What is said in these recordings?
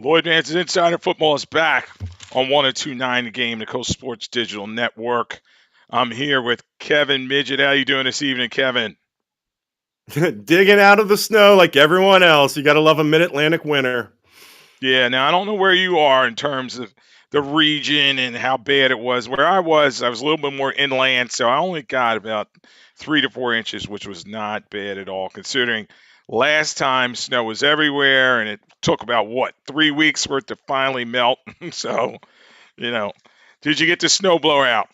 Lloyd Vance's Insider Football is back on 1029 The Game, the Coast Sports Digital Network. I'm here with Kevin Midgette. How you doing this evening, Kevin? Digging out of the snow like everyone else. You got to love a Mid-Atlantic winter. Yeah, now I don't know where you are in terms of the region and how bad it was. Where I was a little bit more inland, so I only got about 3 to 4 inches, which was not bad at all, considering last time snow was everywhere and it took about, what, 3 weeks worth to finally melt. So, you know, did you get the snow blower out?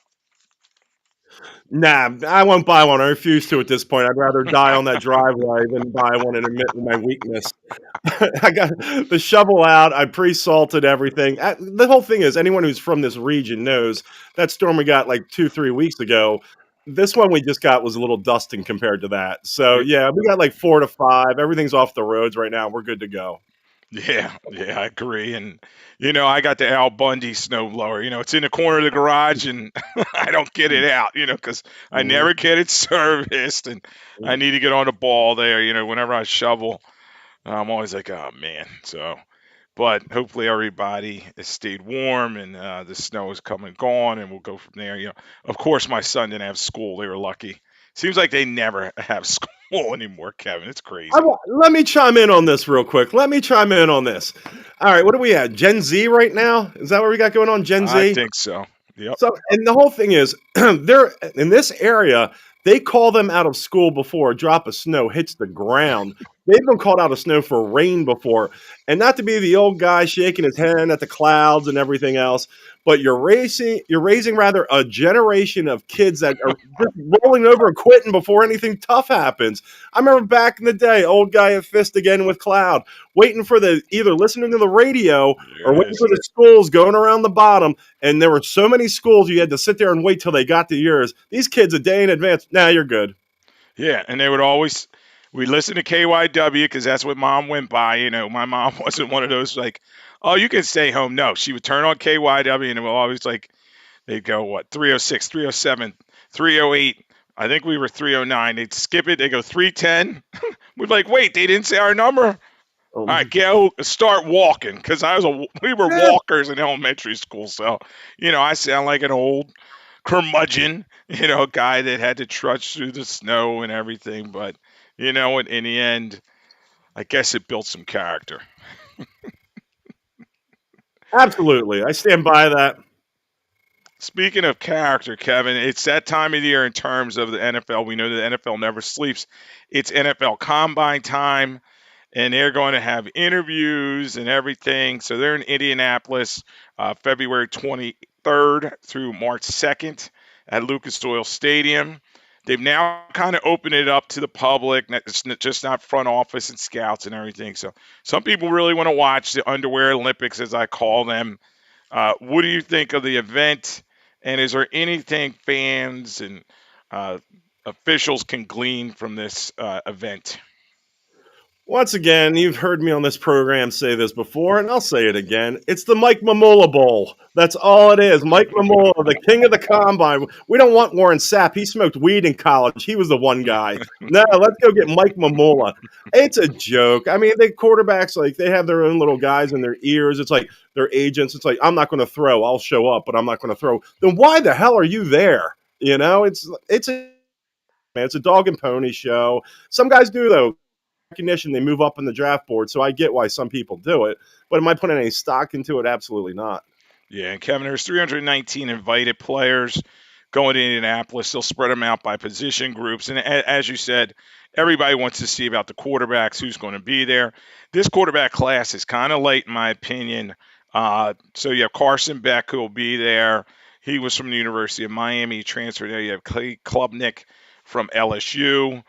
Nah, I won't buy one. I refuse to at this point. I'd rather die on that driveway than buy one and admit my weakness. I got the shovel out. I pre-salted everything. The whole thing is, anyone who's from this region knows that storm we got like 2, 3 weeks ago. This one we just got was a little dusting compared to that. So yeah, we got like 4 to 5. Everything's off the roads right now. We're good to go. Yeah, I agree. And I got the Al Bundy snowblower. It's in the corner of the garage, and I don't get it out. Because I Mhm. never get it serviced, and I need to get on the ball there. Whenever I shovel, I'm always like, oh man. So, but hopefully everybody has stayed warm, and the snow is come and gone, and we'll go from there. Of course, my son didn't have school. They were lucky. Seems like they never have school anymore, Kevin. It's crazy. Let me chime in on this real quick. Let me chime in on this. All right, what are we at? Gen Z right now? Is that what we got going on? Gen I Z? think so. Yep. So, and the whole thing is, they're in this area. They call them out of school before a drop of snow hits the ground. They've been called out of snow for rain before, and not to be the old guy shaking his head at the clouds and everything else, but you're raising rather a generation of kids that are just rolling over and quitting before anything tough happens. I remember back in the day, old guy at fist again with cloud, waiting for the either listening to the radio There or it waiting is. for the schools going around the bottom, and there were so many schools you had to sit there and wait till they got to yours. These kids a day in advance. Nah, you're good. Yeah, and they would always we listen to KYW because that's what mom went by. My mom wasn't one of those like, oh, you can stay home. No, she would turn on KYW and it would always like they'd go what 306, 307, 308. I think we were 309. They'd skip it. They go 310. We'd like, wait, they didn't say our number. All right, Um, go start walking because we were eh, walkers in elementary school. So, I sound like an old curmudgeon, a guy that had to trudge through the snow and everything. But you know what? In the end, I guess it built some character. absolutely. I stand by that. Speaking of character, Kevin, it's that time of the year in terms of the NFL. We know that the NFL never sleeps. It's NFL Combine time, and they're going to have interviews and everything. So they're in Indianapolis, February 23rd through March 2nd at Lucas Oil Stadium. They've now kind of opened it up to the public. It's just not front office and scouts and everything. So some people really want to watch the Underwear Olympics, as I call them. What do you think of the event? And is there anything fans and uh, officials can glean from this event? Once again, you've heard me on this program say this before, and I'll say it again. It's the Mike Mamola Bowl. That's all it is. Mike Mamola, the king of the combine. We don't want Warren Sapp. He smoked weed in college. He was the one guy. No, let's go get Mike Mamola. It's a joke. I mean, the quarterbacks, like, they have their own little guys in their ears. It's like their agents. It's like, I'm not going to throw. I'll show up, but I'm not going to throw. Then why the hell are you there? It's a dog and pony show. Some guys do, though recognition, they move up in the draft board. So I get why some people do it, but am I putting any stock into it? Absolutely not. Yeah, and Kevin, there's 319 invited players going to Indianapolis. They'll spread them out by position groups. And as you said, everybody wants to see about the quarterbacks, who's going to be there. This quarterback class is kind of late, in my opinion. So you have Carson Beck, who will be there. He was from the University of Miami. He transferred there. You have Clay Klubnik from LSU.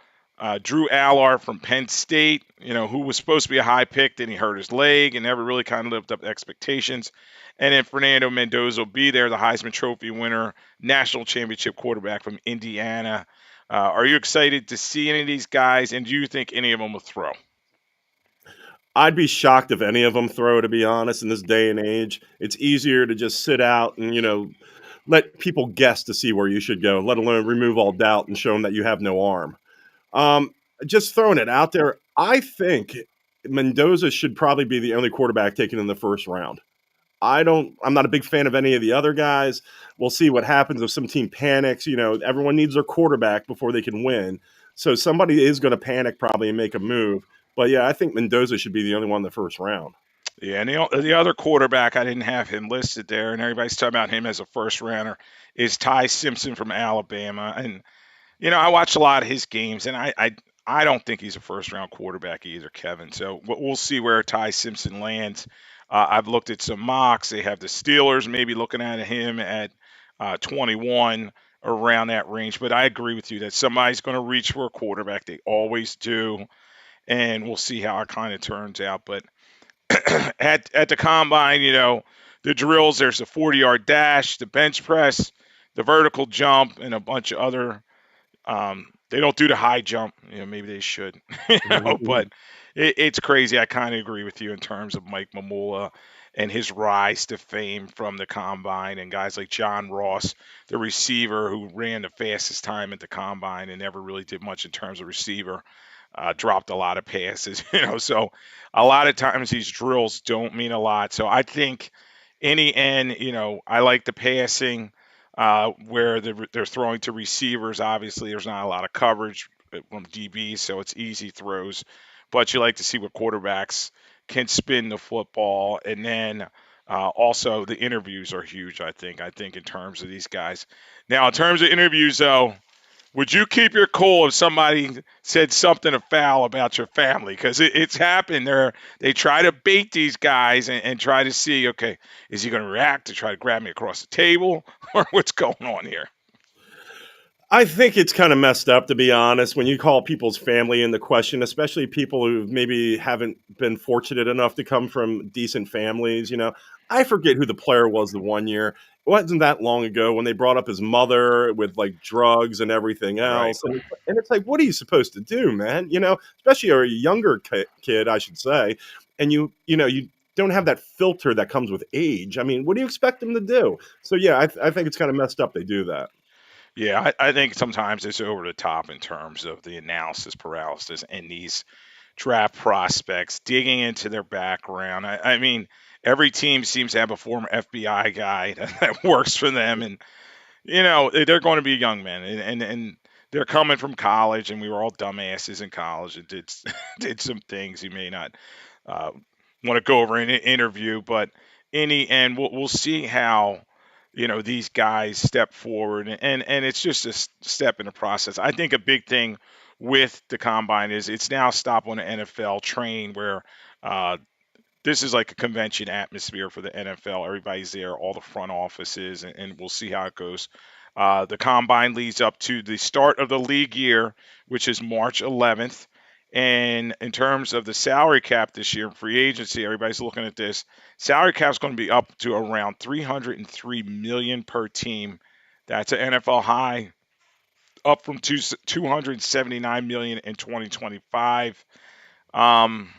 Drew Allard from Penn State, who was supposed to be a high pick, then he hurt his leg and never really kind of lived up to expectations. And then Fernando Mendoza will be there, the Heisman Trophy winner, national championship quarterback from Indiana. Are you excited to see any of these guys, and do you think any of them will throw? I'd be shocked if any of them throw, to be honest, in this day and age. It's easier to just sit out and, let people guess to see where you should go, let alone remove all doubt and show them that you have no arm. Um, just throwing it out there, I think Mendoza should probably be the only quarterback taken in the first round. I'm not a big fan of any of the other guys. We'll see what happens if some team panics. Everyone needs their quarterback before they can win. So somebody is going to panic probably and make a move. But yeah, I think Mendoza should be the only one in the first round. Yeah, and the other quarterback, I didn't have him listed there, and everybody's talking about him as a first rounder, is Ty Simpson from Alabama. And I watched a lot of his games, and I don't think he's a first round quarterback either, Kevin. So we'll see where Ty Simpson lands. I've looked at some mocks. They have the Steelers maybe looking at him at 21, around that range. But I agree with you that somebody's going to reach for a quarterback. They always do, and we'll see how it kind of turns out. But at the combine, the drills. There's the 40-yard dash, the bench press, the vertical jump, and a bunch of other. They don't do the high jump. Maybe they should. But it's crazy. I kind of agree with you in terms of Mike Mamula and his rise to fame from the combine, and guys like John Ross, the receiver who ran the fastest time at the combine and never really did much in terms of receiver. Dropped a lot of passes, so a lot of times these drills don't mean a lot. So I think in the end, I like the passing where they're throwing to receivers. Obviously, there's not a lot of coverage from DBs, so it's easy throws. But you like to see what quarterbacks can spin the football. And then also the interviews are huge, I think. I think in terms of these guys. Now, in terms of interviews, though, would you keep your cool if somebody said something to foul about your family? Because it's happened. They try to bait these guys and try to see, okay, is he going to react to try to grab me across the table, or what's going on here? I think it's kind of messed up, to be honest, when you call people's family into question, especially people who maybe haven't been fortunate enough to come from decent families. I forget who the player was the one year. It wasn't that long ago when they brought up his mother with like drugs and everything Right. else. And it's like, what are you supposed to do, man? Especially a younger kid, I should say. And you don't have that filter that comes with age. I mean, what do you expect them to do? So, yeah, I think it's kind of messed up they do that. Yeah, I think sometimes it's over the top in terms of the analysis paralysis and these draft prospects digging into their background. I mean, every team seems to have a former FBI guy that works for them, and they're going to be young men, and they're coming from college, and we were all dumbasses in college and did did some things you may not uh, want to go over in an interview, but in the end, we'll see how these guys step forward, and it's just a step in the process. I think a big thing with the combine is it's now stop on the NFL train where uh, this is like a convention atmosphere for the NFL. Everybody's there, all the front offices, and we'll see how it goes. The combine leads up to the start of the league year, which is March 11th. And in terms of the salary cap this year, free agency, everybody's looking at this. Salary cap is going to be up to around 303 million per team. That's an NFL high, up from 279 million in 2025. Um,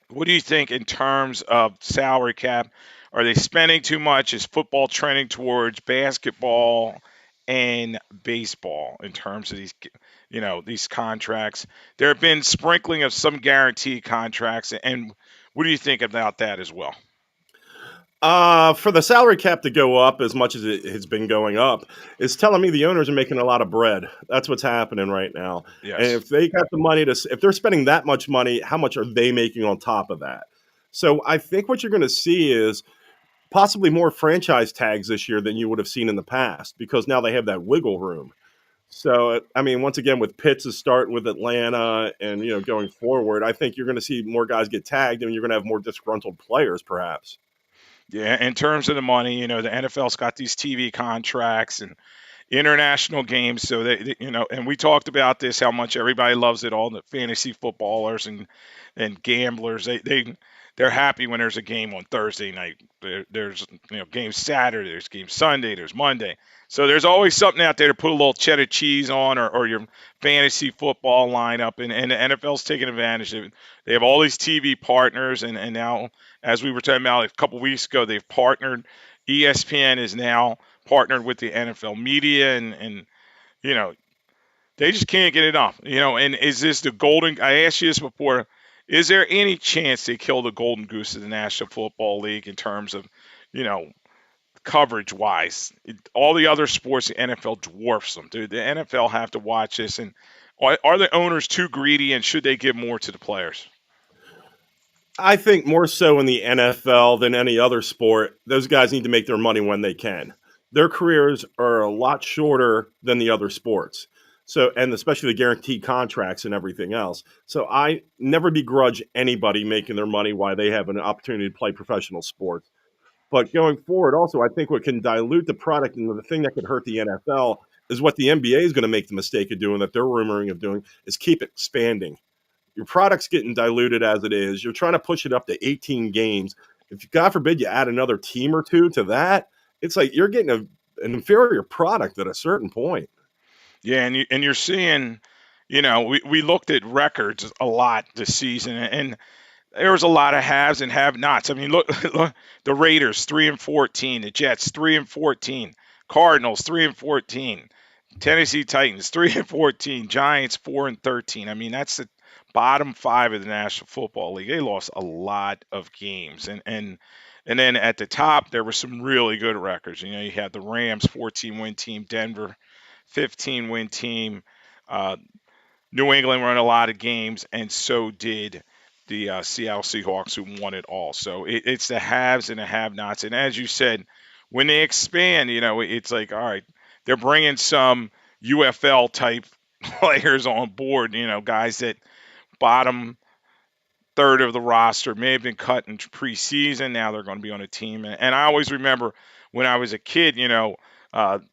what do you think in terms of salary cap? Are they spending too much? Is football trending towards basketball and baseball in terms of these contracts? There have been sprinkling of some guaranteed contracts, and what do you think about that as well? For the salary cap to go up as much as it has been going up is telling me the owners are making a lot of bread. That's what's happening right now. And Yes. if they got the money if they're spending that much money, how much are they making on top of that? So I think what you're going to see is possibly more franchise tags this year than you would have seen in the past because now they have that wiggle room. So I mean, once again, with Pitts' start with Atlanta and going forward, I think you're going to see more guys get tagged, and you're going to have more disgruntled players, perhaps. Yeah, in terms of the money, the NFL's got these TV contracts and international games. So and we talked about this, how much everybody loves it, all the fantasy footballers and gamblers. They're happy when there's a game on Thursday night. There's games Saturday, there's games Sunday, there's Monday. So there's always something out there to put a little cheddar cheese on, or your fantasy football lineup, and the NFL's taking advantage of it. They have all these TV partners, and now, as we were talking about a couple weeks ago, they've partnered. ESPN is now partnered with the NFL media, and you know they just can't get enough. And is this the golden? I asked you this before. Is there any chance they kill the golden goose of the National Football League in terms of, you know, coverage wise? All the other sports, the NFL dwarfs them. Do the NFL have to watch this? And are the owners too greedy? And should they give more to the players? I think more so in the NFL than any other sport, those guys need to make their money when they can. Their careers are a lot shorter than the other sports. So, and especially the guaranteed contracts and everything else. So, I never begrudge anybody making their money while they have an opportunity to play professional sports. But going forward, also, I think what can dilute the product and the thing that could hurt the NFL is what the NBA is going to make the mistake of doing, that they're rumoring of doing, is keep expanding. Your product's getting diluted as it is. You're trying to push it up to 18 games. If God forbid you add another team or two to that, it's like you're getting an inferior product at a certain point. Yeah, and you're seeing, we looked at records a lot this season, and there was a lot of haves and have-nots. I mean, look, look, the Raiders 3-14, the Jets 3-14, Cardinals 3-14, Tennessee Titans 3-14, Giants 4-13. I mean, that's the bottom five of the National Football League. They lost a lot of games, and then at the top there were some really good records. You had the Rams 14-win team, Denver 15-win team. Uh, New England won a lot of games, and so did the Seattle Seahawks, who won it all. So it's the haves and the have-nots. And as you said, when they expand, it's like, all right, they're bringing some UFL type players on board. Guys that bottom third of the roster may have been cut in preseason. Now they're going to be on a team. And I always remember when I was a kid, the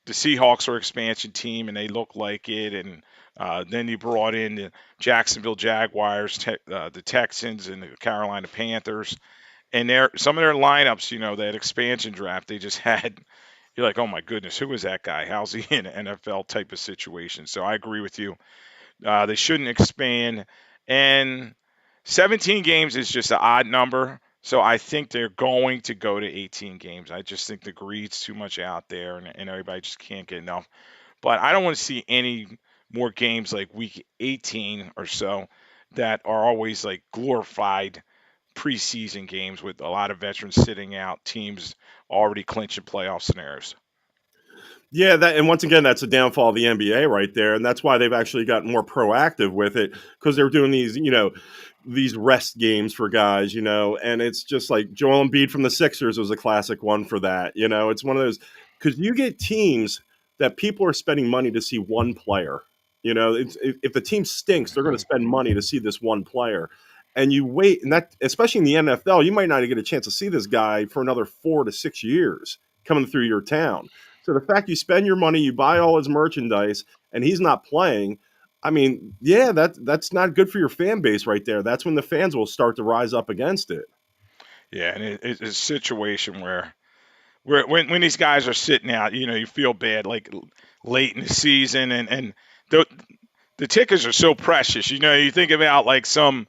Seahawks were expansion team and they looked like it. And then you brought in the Jacksonville Jaguars, the Texans, and the Carolina Panthers. And some of their lineups, that expansion draft, they just had. You're like, oh my goodness, who is that guy? How's he in an NFL type of situation? So I agree with you. They shouldn't expand. And 17 games is just an odd number. So I think they're going to go to 18 games. I just think the greed's too much out there, and everybody just can't get enough. But I don't want to see any more games like week 18 or so that are always like glorified preseason games with a lot of veterans sitting out, teams already clinching playoff scenarios. Yeah, that, and once again, that's a downfall of the NBA right there, and that's why they've actually gotten more proactive with it, because they're doing these rest games for guys, and it's just like Joel Embiid from the Sixers was a classic one for that. It's one of those, because you get teams that people are spending money to see one player. If the team stinks, they're going to spend money to see this one player. And you wait, and that, especially in the NFL, you might not get a chance to see this guy for another 4 to 6 years coming through your town. So the fact you spend your money, you buy all his merchandise, and he's not playing, I mean, yeah, that's not good for your fan base right there. That's when the fans will start to rise up against it. Yeah, and it's a situation where when these guys are sitting out, you feel bad like late in the season, and the tickets are so precious. You think about like some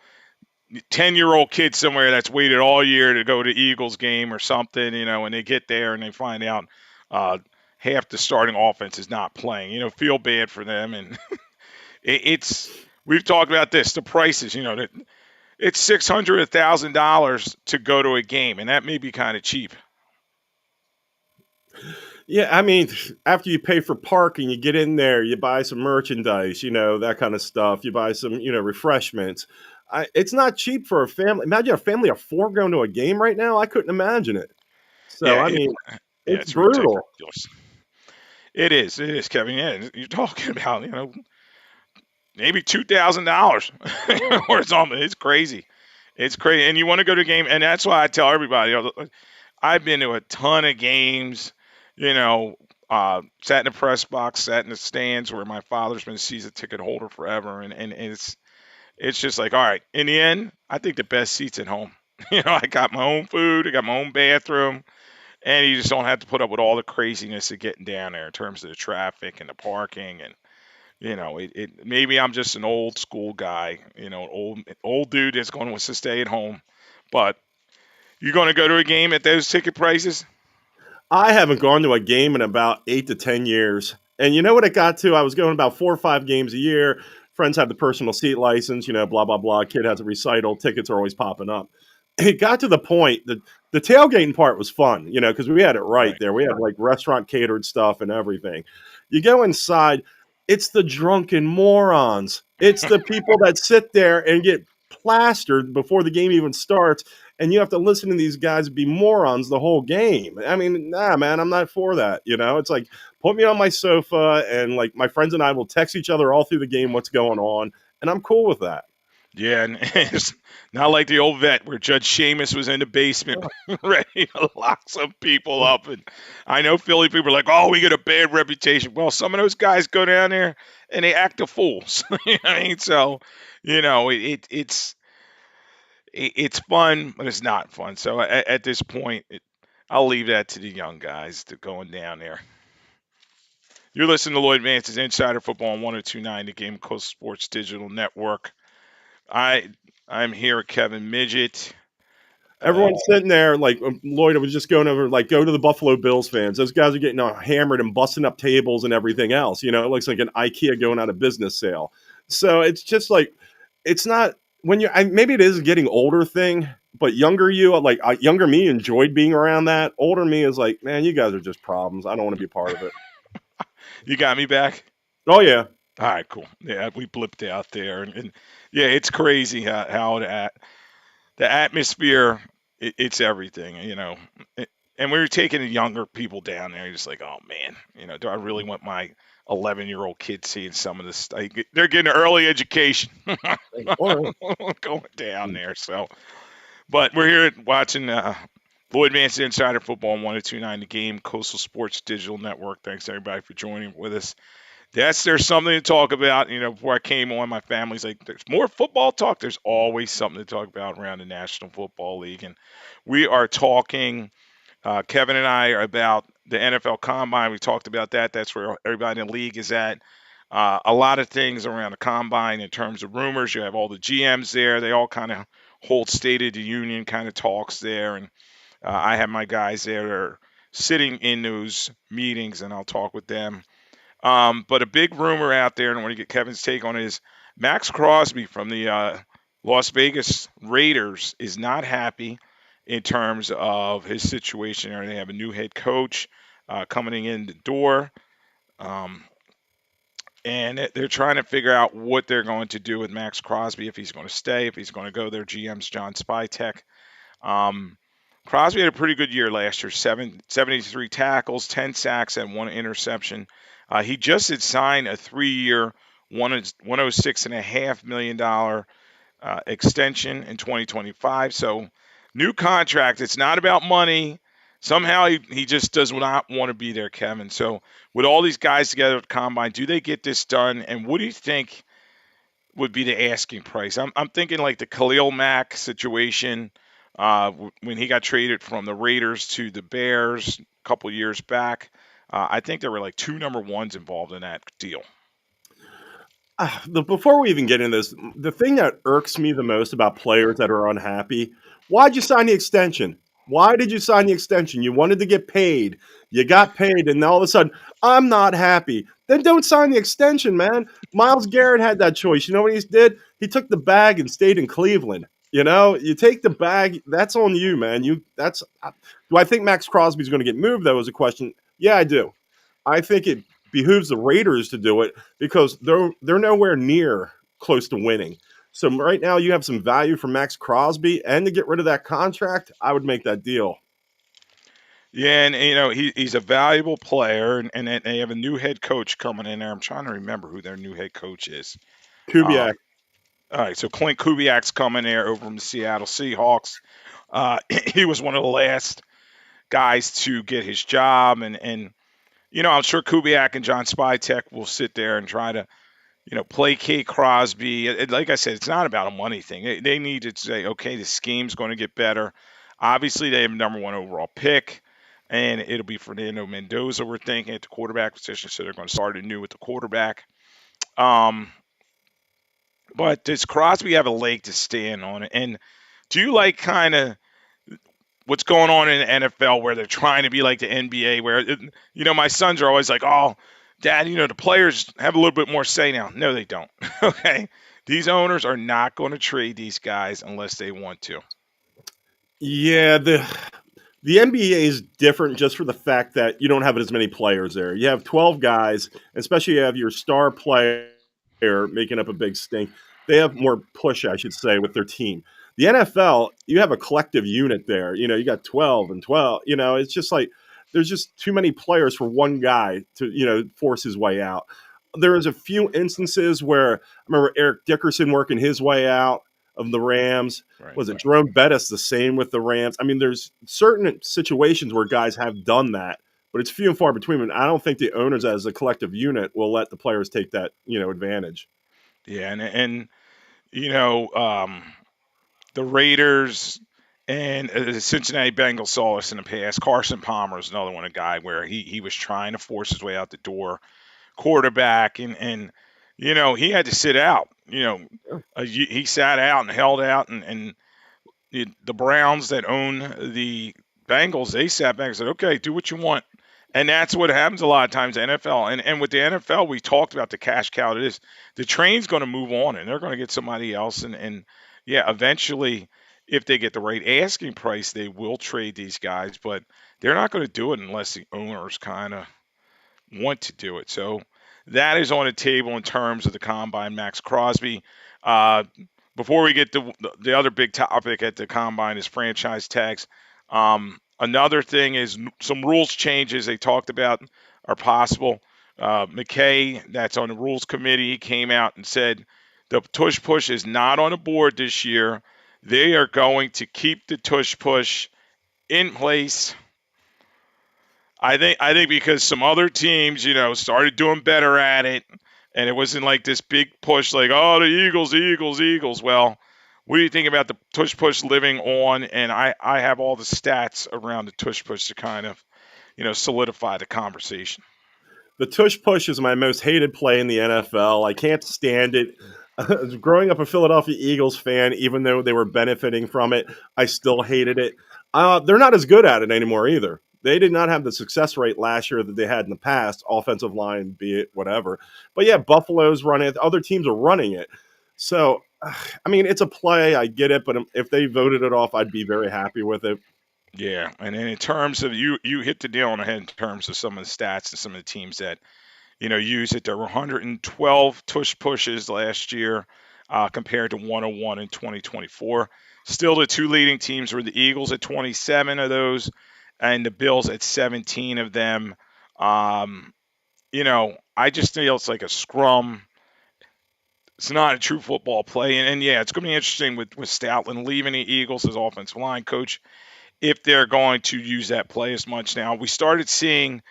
10-year-old kid somewhere that's waited all year to go to Eagles game or something, and they get there and they find out uh, half the starting offense is not playing. Feel bad for them, and it's we've talked about this. The prices, it's $600,000 to go to a game, and that may be kind of cheap. Yeah, I mean, after you pay for parking, you get in there, you buy some merchandise, that kind of stuff. You buy some, refreshments. It's not cheap for a family. Imagine a family of four going to a game right now. I couldn't imagine it. So, Yeah, I mean, yeah, it's it's brutal. ridiculous. It is, Kevin. Yeah, you're talking about maybe $2,000 or something. It's crazy. It's crazy, and you want to go to a game, and that's why I tell everybody. I've been to a ton of games. Sat in the press box, sat in the stands where my father's been a season ticket holder forever, and it's just like, all right. In the end, I think the best seats at home. I got my own food, I got my own bathroom, and you just don't have to put up with all the craziness of getting down there in terms of the traffic and the parking and it maybe I'm just an old school guy, old dude that's going to want to stay at home. But you're going to go to a game at those ticket prices? I haven't gone to a game in about 8 to 10 years. And you know what it got to? I was going about 4 or 5 games a year. Friends have the personal seat license, blah blah blah. Kid has a recital, tickets are always popping up. It got to the point that the tailgating part was fun, because we had it right Right. there. We had like restaurant catered stuff and everything. You go inside, it's the drunken morons. It's the people that sit there and get plastered before the game even starts, and you have to listen to these guys be morons the whole game. I mean, nah, man, I'm not for that. It's like put me on my sofa, and like my friends and I will text each other all through the game what's going on, and I'm cool with that. Yeah, and it's not like the old vet where Judge Seamus was in the basement ready to lock some people up. And I know Philly people are like, "Oh, we get a bad reputation." Well, some of those guys go down there and they act the fools. You know what I mean? So, it's fun, but it's not fun. So at this point, I'll leave that to the young guys to going down there. You're listening to Lloyd Vance's Insider Football on 1029, the Game Coast Sports Digital Network. I I'm here with Kevin Midgette. Uh, Everyone's sitting there like Lloyd was just going over, like, go to the Buffalo Bills fans. Those guys are getting hammered and busting up tables and everything else. It looks like an IKEA going out of business sale. So it's just like it's not when maybe it is a getting older thing, but younger me enjoyed being around that. Older me is like, man, you guys are just problems. I don't want to be part of it. you got me back. Oh yeah, All right, cool. Yeah, we blipped out there, and yeah, it's crazy how the atmosphere, it's everything, and we were taking the younger people down there. You're just like, oh man, do I really want my 11-year-old kid seeing some of this? They're getting early education all going down there. So, but we're here watching Lloyd Vance Insider Football on 1029 The Game, Coastal Sports Digital Network. Thanks everybody for joining with us. Yes, there's something to talk about. Before I came on, my family's like, there's more football talk. There's always something to talk about around the National Football League. And we are talking, Kevin and I, are about the NFL Combine. We talked about that. That's where everybody in the league is at. A lot of things around the Combine in terms of rumors. You have all the GMs there. They all kind of hold State of the Union kind of talks there. And I have my guys there that are sitting in those meetings, and I'll talk with them. But a big rumor out there, and I want to get Kevin's take on it, is Max Crosby from the Las Vegas Raiders is not happy in terms of his situation there. They have a new head coach coming in the door, um, and they're trying to figure out what they're going to do with Max Crosby, if he's going to stay, if he's going to go. Their GM's John Spytek. Um, Crosby had a pretty good year last year, 73 tackles, 10 sacks, and one interception. He just had signed a 3-year, $106.5 million extension in 2025. So, new contract. It's not about money. Somehow he just does not want to be there, Kevin. So, with all these guys together at the Combine, do they get this done? And what do you think would be the asking price? I'm thinking like the Khalil Mack situation when he got traded from the Raiders to the Bears a couple years back. I think there were like 2 number ones involved in that deal. Before we even get into this, the thing that irks me the most about players that are unhappy, why'd you sign the extension? Why did you sign the extension? You wanted to get paid. You got paid, and all of a sudden, I'm not happy. Then don't sign the extension, man. Myles Garrett had that choice. You know what he did? He took the bag and stayed in Cleveland. You take the bag. That's on you, man. Do I think Max Crosby's going to get moved, though, is a question. Yeah, I do. I think it behooves the Raiders to do it because they're nowhere near close to winning. So right now you have some value for Max Crosby, and to get rid of that contract, I would make that deal. Yeah, and he's a valuable player, and they have a new head coach coming in there. I'm trying to remember who their new head coach is. Kubiak. All right, so Clint Kubiak's coming there over from the Seattle Seahawks. He was one of the last guys to get his job, and I'm sure Kubiak and John Spytek will sit there and try to placate Crosby. Like I said, it's not about a money thing. They need to say, okay, the scheme's going to get better. Obviously, they have number 1 overall pick, and it'll be Fernando Mendoza, we're thinking, at the quarterback position, so they're going to start anew with the quarterback. But does Crosby have a leg to stand on? And do you like kind of what's going on in the NFL where they're trying to be like the NBA, where my sons are always like, oh, Dad, the players have a little bit more say now. No, they don't. Okay. These owners are not going to trade these guys unless they want to. Yeah, the NBA is different just for the fact that you don't have as many players there. You have 12 guys, especially you have your star player making up a big stink. They have more push, I should say, with their team. The NFL, you have a collective unit there. You got 12 and 12. It's just like there's just too many players for one guy to, force his way out. There was a few instances where I remember Eric Dickerson working his way out of the Rams. Right. Was it Jerome Bettis the same with the Rams? I mean, there's certain situations where guys have done that, but it's few and far between. And I don't think the owners, as a collective unit, will let the players take that advantage. Yeah, and you know, um, the Raiders and the Cincinnati Bengals saw us in the past. Carson Palmer is another one, a guy where he was trying to force his way out the door, quarterback, and he had to sit out. He sat out and held out, and the Browns that own the Bengals, they sat back and said, okay, do what you want. And that's what happens a lot of times in the NFL. And with the NFL, we talked about the cash cow it is. The train's going to move on, and they're going to get somebody else. And yeah, eventually, if they get the right asking price, they will trade these guys. But they're not going to do it unless the owners kind of want to do it. So that is on the table in terms of the combine. Max Crosby. Uh, Before we get to the other big topic at the combine is franchise tags. Another thing is some rules changes they talked about are possible. McKay, that's on the rules committee, came out and said the tush push is not on the board this year. They are going to keep the tush push in place. I think because some other teams, started doing better at it, and it wasn't like this big push like, oh, the Eagles, Eagles, Eagles. Well, what do you think about the tush push living on? And I have all the stats around the tush push to kind of, solidify the conversation. The tush push is my most hated play in the NFL. I can't stand it. Growing up a Philadelphia Eagles fan, even though they were benefiting from it, I still hated it. They're not as good at it anymore either. They did not have the success rate last year that they had in the past, offensive line, be it whatever. But yeah, Buffalo's running it. Other teams are running it. So, I mean, it's a play. I get it. But if they voted it off, I'd be very happy with it. Yeah, and then in terms of you hit the nail on the head in terms of some of the stats and some of the teams that use it. There were 112 tush pushes last year compared to 101 in 2024. Still, the two leading teams were the Eagles at 27 of those, and the Bills at 17 of them. I just feel it's like a scrum. It's not a true football play, and yeah, it's going to be interesting with Stoutland leaving the Eagles as offensive line coach if they're going to use that play as much. Now, we started seeing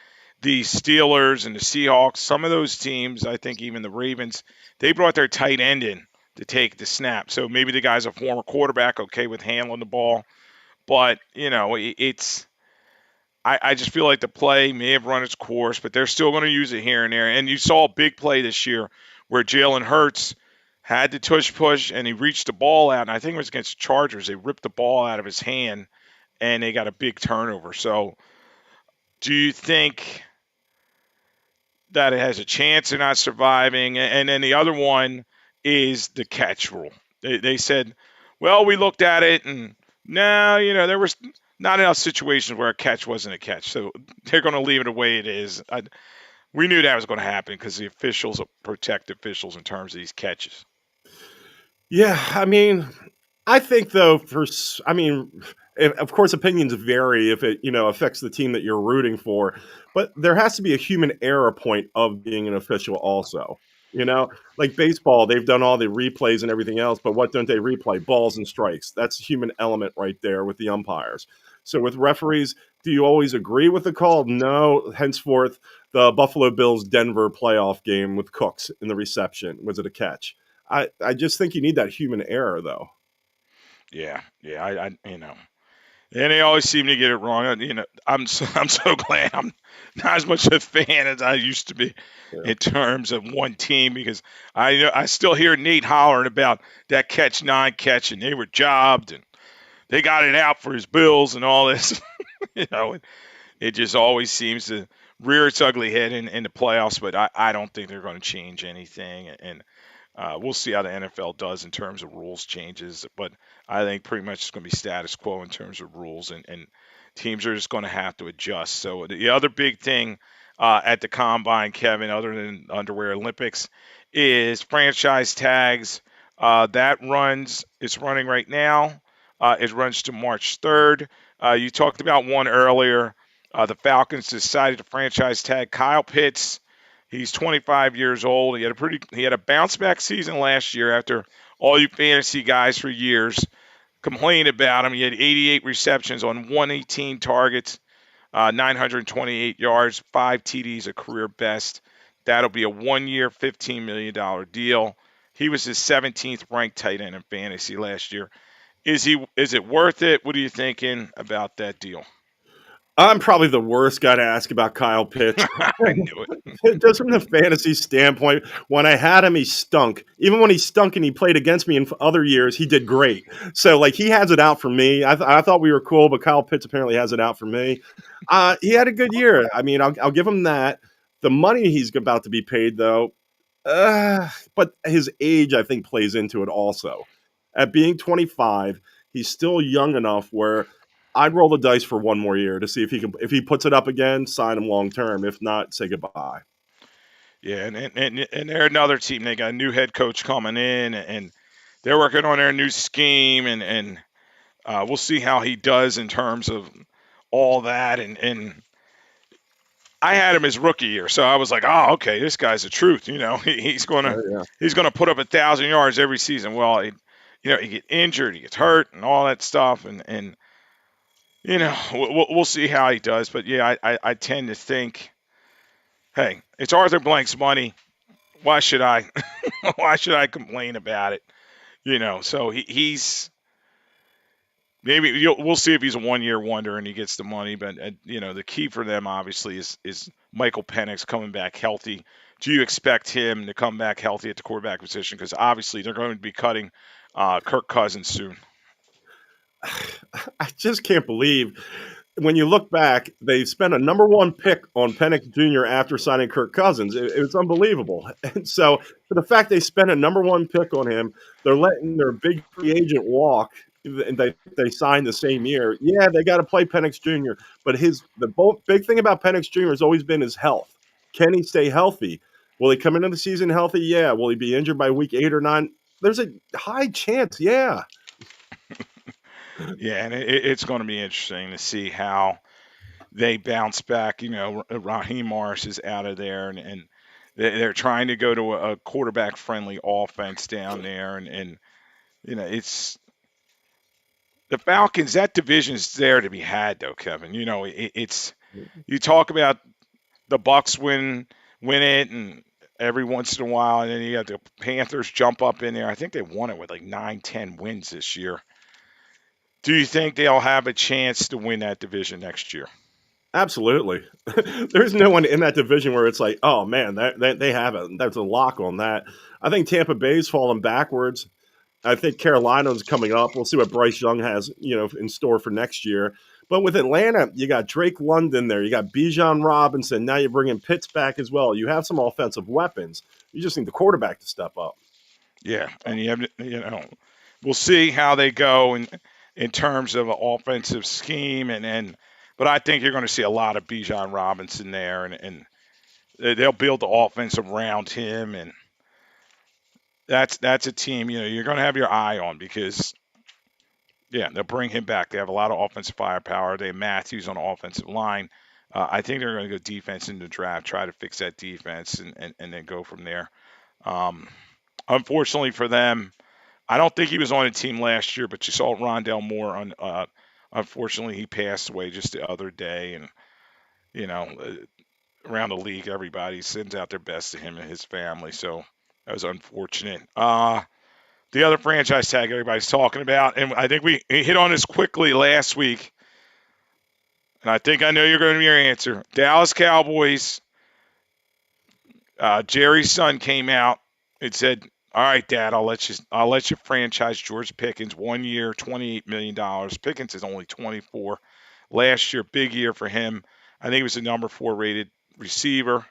the Steelers and the Seahawks, some of those teams, I think even the Ravens, they brought their tight end in to take the snap. So maybe the guy's a former quarterback, okay with handling the ball. But, I just feel like the play may have run its course, but they're still going to use it here and there. And you saw a big play this year where Jalen Hurts had the tush push and he reached the ball out. And I think it was against the Chargers. They ripped the ball out of his hand and they got a big turnover. So do you think that it has a chance of not surviving? And then the other one is the catch rule. They said, well, we looked at it and no, there was not enough situations where a catch wasn't a catch. So they're going to leave it the way it is. We knew that was going to happen because the officials protect officials in terms of these catches. Yeah, I mean, I think though, of course, opinions vary if it affects the team that you're rooting for, but there has to be a human error point of being an official also. Like baseball, they've done all the replays and everything else, but what don't they replay? Balls and strikes. That's a human element right there with the umpires. So with referees, do you always agree with the call? No. Henceforth, the Buffalo Bills Denver playoff game with Cooks in the reception, was it a catch? I just think you need that human error though. Yeah, and they always seem to get it wrong. I'm so glad I'm not as much a fan as I used to be Yeah. in terms of one team because I still hear Nate hollering about that catch non-catch and they were jobbed and they got it out for his Bills and all this. It just always seems to rear its ugly head in the playoffs, but I don't think they're going to change anything. And we'll see how the NFL does in terms of rules changes. But I think pretty much it's going to be status quo in terms of rules, and teams are just going to have to adjust. So the other big thing at the combine, Kevin, other than underwear Olympics, is franchise tags. It's running right now. It runs to March 3rd. You talked about one earlier. The Falcons decided to franchise tag Kyle Pitts. He's 25 years old. He had a bounce back season last year after all you fantasy guys for years complained about him. He had 88 receptions on 118 targets, 928 yards, 5 TDs, a career best. That'll be a 1-year, $15 million deal. He was his 17th ranked tight end in fantasy last year. Is it worth it? What are you thinking about that deal? I'm probably the worst guy to ask about Kyle Pitts. I knew it. Just from the fantasy standpoint, when I had him, he stunk. Even when he stunk and he played against me in other years, he did great. So, like, he has it out for me. I thought we were cool, but Kyle Pitts apparently has it out for me. He had a good year. I mean, I'll give him that. The money he's about to be paid, though, but his age, I think, plays into it also. At being 25, he's still young enough where I'd roll the dice for one more year to see if he puts it up again, sign him long term. If not, say goodbye. Yeah, and they're another team. They got a new head coach coming in, and they're working on their new scheme, and we'll see how he does in terms of all that. And I had him his rookie year, so I was like, oh, okay, this guy's the truth. He's gonna Yeah. he's gonna put up 1,000 yards every season. Well, he get injured, he gets hurt, and all that stuff, and we'll see how he does. But yeah, I tend to think, hey, it's Arthur Blank's money. Why should I why should I complain about it? So he's maybe we'll see if he's a 1-year wonder and he gets the money. But the key for them obviously is Michael Penix coming back healthy. Do you expect him to come back healthy at the quarterback position? Because obviously they're going to be cutting Kirk Cousins soon. I just can't believe when you look back, they spent a number one pick on Penix Jr. after signing Kirk Cousins. It was unbelievable. And so, for the fact they spent a number one pick on him, they're letting their big free agent walk, and they signed the same year. Yeah, they got to play Penix Jr. But big thing about Penix Jr. has always been his health. Can he stay healthy? Will he come into the season healthy? Yeah. Will he be injured by week 8 or 9? There's a high chance. Yeah. Yeah, and it's going to be interesting to see how they bounce back. Raheem Morris is out of there, and they're trying to go to a quarterback-friendly offense down there, and it's the Falcons. That division is there to be had, though, Kevin. It's you talk about the Bucks win it, and every once in a while, and then you got the Panthers jump up in there. I think they won it with like 9-10 wins this year. Do you think they'll have a chance to win that division next year? Absolutely. There's no one in that division where it's like, oh man, that they have it. That's a lock on that. I think Tampa Bay's fallen backwards. I think Carolina's coming up. We'll see what Bryce Young has, in store for next year. But with Atlanta, you got Drake London there. You got Bijan Robinson. Now you're bringing Pitts back as well. You have some offensive weapons. You just need the quarterback to step up. Yeah, and we'll see how they go in terms of an offensive scheme, but I think you're going to see a lot of Bijan Robinson there, and they'll build the offense around him, and that's a team you're going to have your eye on because they'll bring him back. They have a lot of offensive firepower. They have Matthews on the offensive line. I think they're going to go defense in the draft, try to fix that defense, and then go from there. Unfortunately for them, I don't think he was on a team last year, but you saw Rondell Moore. Unfortunately, he passed away just the other day, and you know, around the league, everybody sends out their best to him and his family. So that was unfortunate. The other franchise tag everybody's talking about, and I think we hit on this quickly last week, and I think I know you're going to be your answer. Dallas Cowboys. Jerry's son came out and said, "All right, Dad, I'll let you franchise George Pickens 1 year, $28 million. Pickens is only 24. Last year, big year for him. I think he was the number 4 rated receiver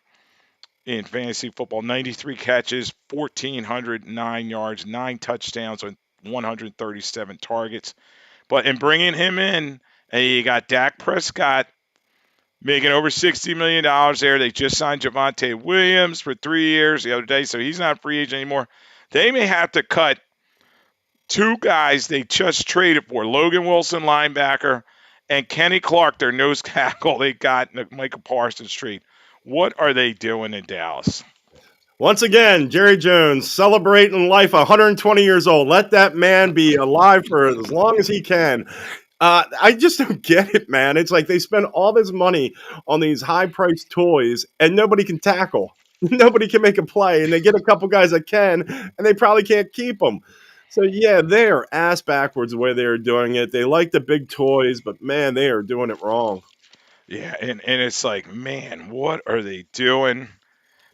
in fantasy football. 93 catches, 1,409 yards, 9 touchdowns on 137 targets. But in bringing him in, and you got Dak Prescott making over $60 million there. They just signed Javonte Williams for 3 years the other day, so he's not a free agent anymore. They may have to cut two guys they just traded for, Logan Wilson, linebacker, and Kenny Clark, their nose tackle they got in the Michael Parsons trade. What are they doing in Dallas? Once again, Jerry Jones celebrating life, 120 years old. Let that man be alive for as long as he can. I just don't get it, man. It's like they spend all this money on these high-priced toys, and nobody can tackle. Nobody can make a play, and they get a couple guys that can, and they probably can't keep them. So yeah, they're ass backwards the way they are doing it. They like the big toys, but man, they are doing it wrong. Yeah, and it's like, man, what are they doing?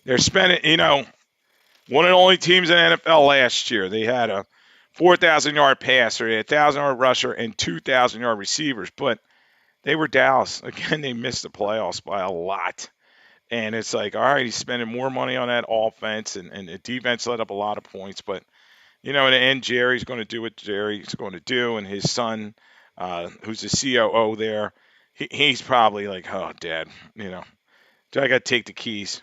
They're spending, one of the only teams in the NFL last year. They had a 4,000-yard passer, they had a 1,000-yard rusher, and 2,000-yard receivers. But they were Dallas. Again, they missed the playoffs by a lot. And it's like, all right, he's spending more money on that offense, and the defense let up a lot of points. But, in the end, Jerry's going to do what Jerry's going to do. And his son, who's the COO there, he's probably like, oh, Dad, do I got to take the keys?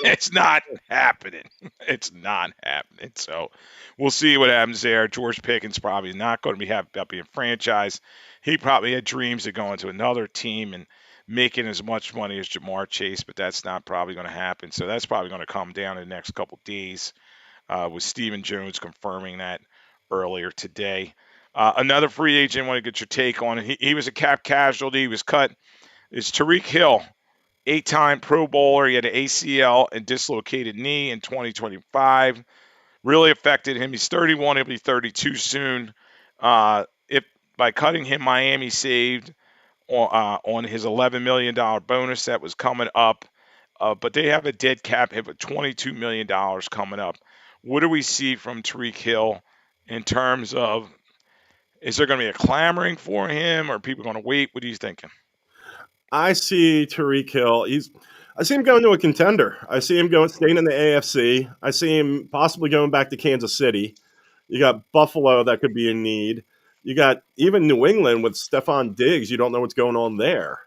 It's not happening. It's not happening. So we'll see what happens there. George Pickens probably not going to be happy about being franchised. He probably had dreams of going to another team and making as much money as Jamar Chase, but that's not probably going to happen. So that's probably going to come down in the next couple of days, with Stephen Jones confirming that earlier today. Another free agent, I want to get your take on it. He was a cap casualty. He was cut. Is Tariq Hill, 8-time Pro Bowler. He had an ACL and dislocated knee in 2025. Really affected him. He's 31. He'll be 32 soon. If by cutting him, Miami saved on his $11 million bonus that was coming up. But they have a dead cap hit of $22 million coming up. What do we see from Tariq Hill in terms of, is there going to be a clamoring for him, or are people going to wait? What are you thinking? I see Tariq Hill. I see him going to a contender. I see him staying in the AFC. I see him possibly going back to Kansas City. You got Buffalo that could be in need. You got even New England with Stephon Diggs. You don't know what's going on there,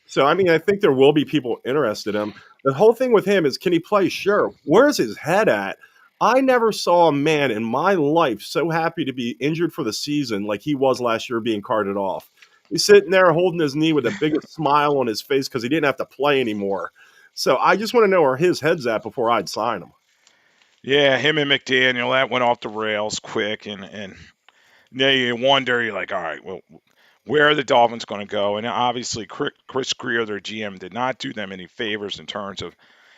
So, I mean, I think there will be people interested in him. The whole thing with him is, can he play? Sure. Where's his head at? I never saw a man in my life so happy to be injured for the season like he was last year being carted off. He's sitting there holding his knee with the biggest smile on his face because he didn't have to play anymore. So I just want to know where his head's at before I'd sign him. Yeah, him and McDaniel, that went off the rails quick, and now you wonder, you're like, all right, well, where are the Dolphins going to go? And obviously, Chris Greer, their GM, did not do them any favors in terms of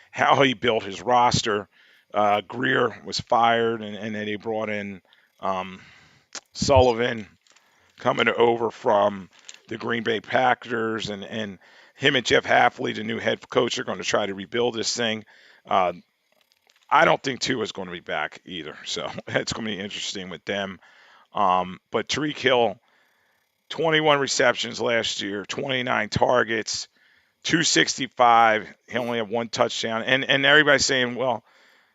how he built his roster. Greer was fired, and then he brought in Sullivan coming over from the Green Bay Packers, and him and Jeff Hafley, the new head coach, are going to try to rebuild this thing. I don't think Tua is going to be back either, so it's going to be interesting with them. But Tariq Hill, 21 receptions last year, 29 targets, 265. He only had one touchdown. And everybody's saying, well,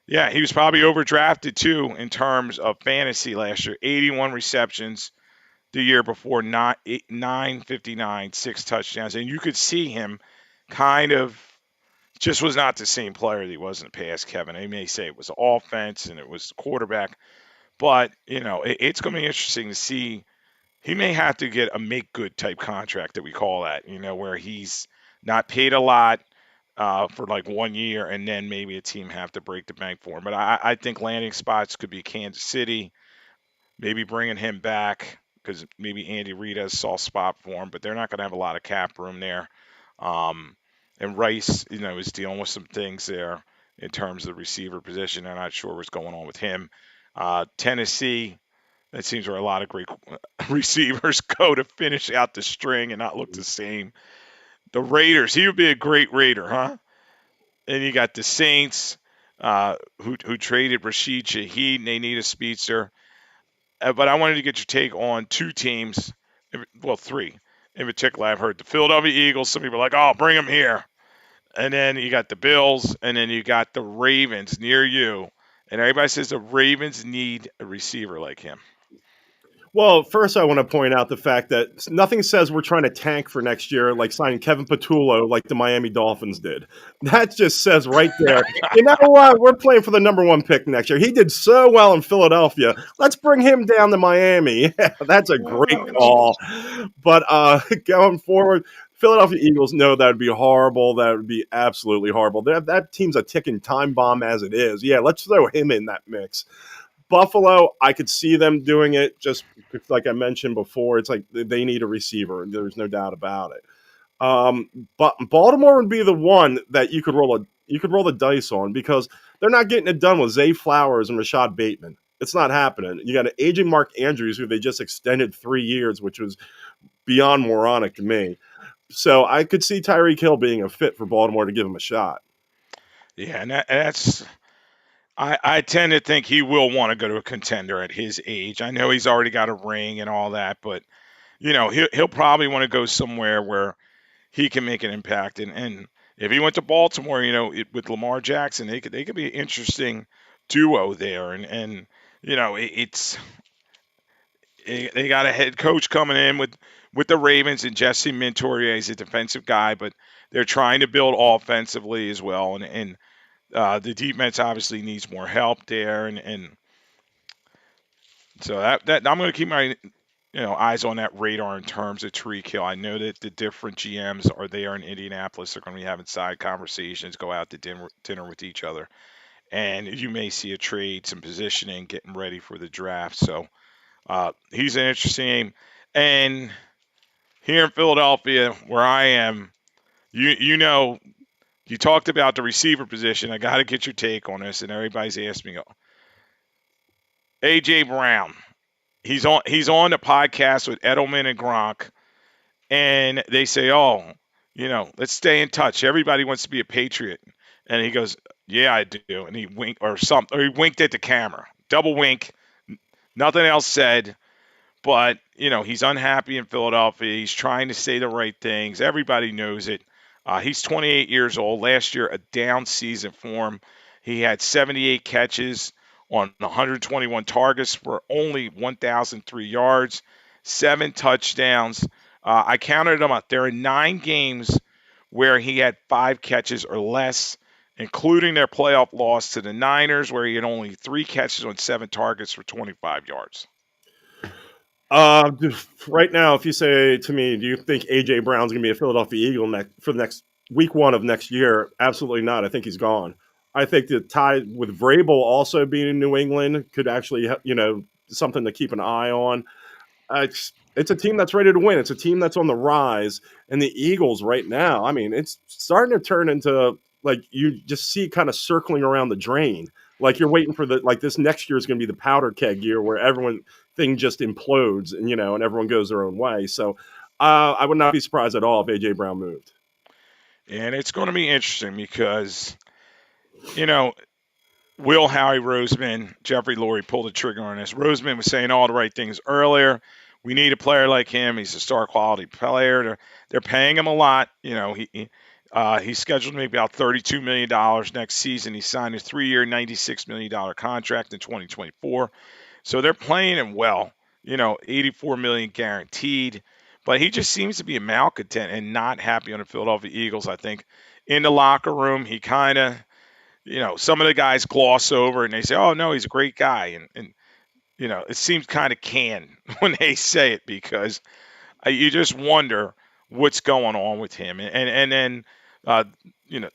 yeah, he was probably overdrafted too in terms of fantasy last year. 81 receptions the year before, 959, 6 touchdowns. And you could see him kind of just was not the same player that he was in the past, Kevin. They may say it was offense and it was quarterback. But, it's going to be interesting to see. He may have to get a make good type contract that we call that, where he's not paid a lot for like 1 year, and then maybe a team have to break the bank for him. But I think landing spots could be Kansas City, maybe bringing him back because maybe Andy Reid has a soft spot for him, but they're not going to have a lot of cap room there. And Rice, is dealing with some things there in terms of the receiver position. I'm not sure what's going on with him. Tennessee, that seems where a lot of great receivers go to finish out the string and not look the same. The Raiders, he would be a great Raider, huh? And you got the Saints, who traded Rashid Shaheed, and they need a speedster. But I wanted to get your take on two teams, well, three in particular. I've heard the Philadelphia Eagles. Some people are like, oh, bring them here. and then you got the Bills, and then you got the Ravens near you. And everybody says the Ravens need a receiver like him. Well, first, I want to point out the fact that nothing says we're trying to tank for next year like signing Kevin Patullo like the Miami Dolphins did. That just says right there, you know what? We're playing for the number one pick next year. He did so well in Philadelphia. Let's bring him down to Miami. Yeah, that's a great Oh, call. But going forward, Philadelphia Eagles, no, that would be horrible. That would be absolutely horrible. That team's a ticking time bomb as it is. Yeah, let's throw him in that mix. Buffalo, I could see them doing it just like I mentioned before. It's like they need a receiver. There's no doubt about it. But Baltimore would be the one that you could roll the dice on because they're not getting it done with Zay Flowers and Rashad Bateman. It's not happening. You got an aging Mark Andrews who they just extended 3 years, which was beyond moronic to me. So I could see Tyreek Hill being a fit for Baltimore to give him a shot. yeah, and that's. I tend to think he will want to go to a contender at his age. I know he's already got a ring and all that, but he'll probably want to go somewhere where he can make an impact. And if he went to Baltimore, with Lamar Jackson, they could be an interesting duo there. And it's they got a head coach coming in with the Ravens and Jesse Mintorier is a defensive guy, but they're trying to build offensively as well. And the defense obviously needs more help there. And so that I'm going to keep my eyes on that radar in terms of Tyreek Hill. I know that the different GMs are there in Indianapolis. They're going to be having side conversations, go out to dinner with each other, and you may see a trade, some positioning, getting ready for the draft. So he's an interesting name. And here in Philadelphia, where I am, you you talked about the receiver position. I got to get your take on this, and everybody's asked me, AJ Brown. He's on the podcast with Edelman and Gronk, and they say, "Oh, let's stay in touch. Everybody wants to be a Patriot." And he goes, "Yeah, I do." And he winked or something, or he winked at the camera, double wink. Nothing else said, but he's unhappy in Philadelphia. He's trying to say the right things. Everybody knows it. He's 28 years old. Last year, a down season for him. He had 78 catches on 121 targets for only 1,003 yards, 7 touchdowns. I counted them up. There are 9 games where he had 5 catches or less, including their playoff loss to the Niners, where he had only 3 catches on 7 targets for 25 yards. Uh, right now, if you say to me, do you think AJ Brown's going to be a Philadelphia Eagle for the next week one of next year? Absolutely not. I think he's gone. I think the tie with Vrabel also being in New England could actually, something to keep an eye on. It's a team that's ready to win. It's a team that's on the rise. And the Eagles right now, I mean, it's starting to turn into like you just see kind of circling around the drain. Like you're waiting for this next year is going to be the powder keg year where everyone thing just implodes and everyone goes their own way. So I would not be surprised at all if AJ Brown moved. And it's going to be interesting because, you know, Will Howie Roseman, Jeffrey Lurie pulled the trigger on this. Roseman was saying all the right things earlier. We need a player like him. He's a star quality player. They're paying him a lot. He's scheduled to make about $32 million next season. He signed a 3-year, $96 million contract in 2024. So they're playing him well. 84 million guaranteed. But he just seems to be a malcontent and not happy on the Philadelphia Eagles. I think in the locker room, he kind of, some of the guys gloss over and they say, "Oh no, he's a great guy," and it seems kind of canned when they say it because you just wonder what's going on with him. And then, uh, you know,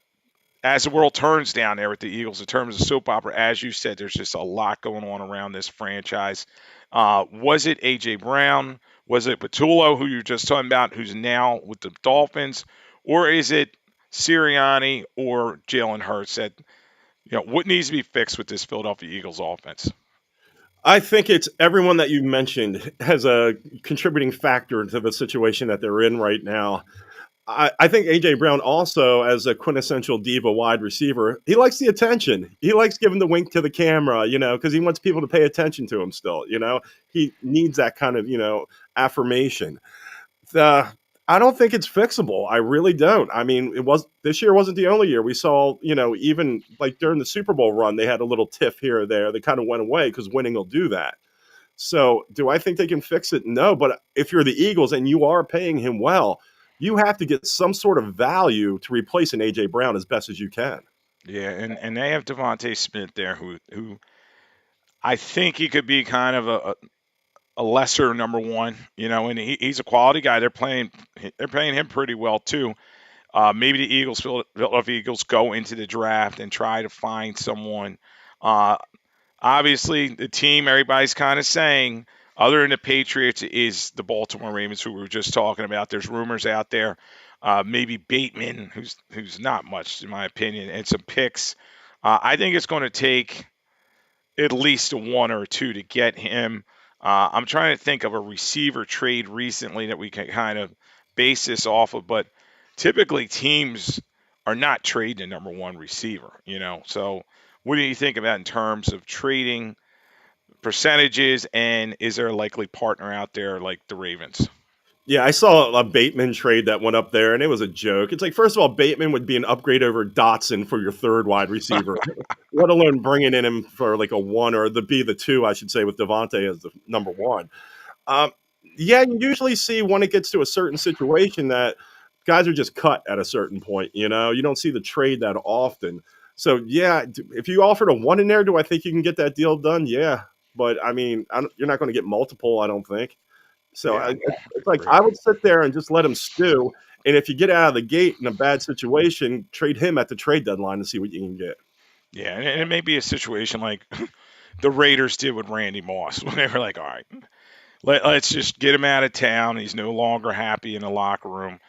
as the world turns down there with the Eagles in terms of soap opera, as you said, there's just a lot going on around this franchise. Was it AJ Brown? Was it Patullo, who you're just talking about, who's now with the Dolphins, or is it Sirianni or Jalen Hurts? That what needs to be fixed with this Philadelphia Eagles offense? I think it's everyone that you mentioned has a contributing factor to the situation that they're in right now. I think AJ Brown also, as a quintessential diva wide receiver, he likes the attention. He likes giving the wink to the camera, because he wants people to pay attention to him still. He needs that kind of, affirmation. Uh, I don't think it's fixable. I really don't. I mean, it was this year wasn't the only year. We saw, even like during the Super Bowl run, they had a little tiff here or there. They kind of went away because winning will do that. So, do I think they can fix it? No. But if you're the Eagles and you are paying him well, you have to get some sort of value to replace an AJ Brown as best as you can. Yeah, and they have Devontae Smith there, who I think he could be kind of a lesser number one, and he's a quality guy. They're paying him pretty well too. Maybe the Philadelphia Eagles go into the draft and try to find someone. Uh, Obviously, the team everybody's kind of saying, other than the Patriots, is the Baltimore Ravens, who we were just talking about. There's rumors out there, maybe Bateman, who's not much in my opinion, and some picks. I think it's going to take at least a one or two to get him. I'm trying to think of a receiver trade recently that we can kind of base this off of, but typically teams are not trading a number one receiver. So what do you think about in terms of trading percentages, and is there a likely partner out there like the Ravens? Yeah, I saw a Bateman trade that went up there, and it was a joke. It's like, first of all, Bateman would be an upgrade over Dotson for your third wide receiver, let alone bringing in him for like a one or the two, I should say, with Devontae as the number one. Um, yeah, you usually see when it gets to a certain situation that guys are just cut at a certain point. You don't see the trade that often. So yeah, if you offered a one in there, do I think you can get that deal done? Yeah, but I mean, you're not going to get multiple, I don't think. So Yeah, it's like agree. I would sit there and just let him stew. And if you get out of the gate in a bad situation, trade him at the trade deadline to see what you can get. Yeah, and it may be a situation like the Raiders did with Randy Moss when they were like, all right, let's just get him out of town. He's no longer happy in the locker room.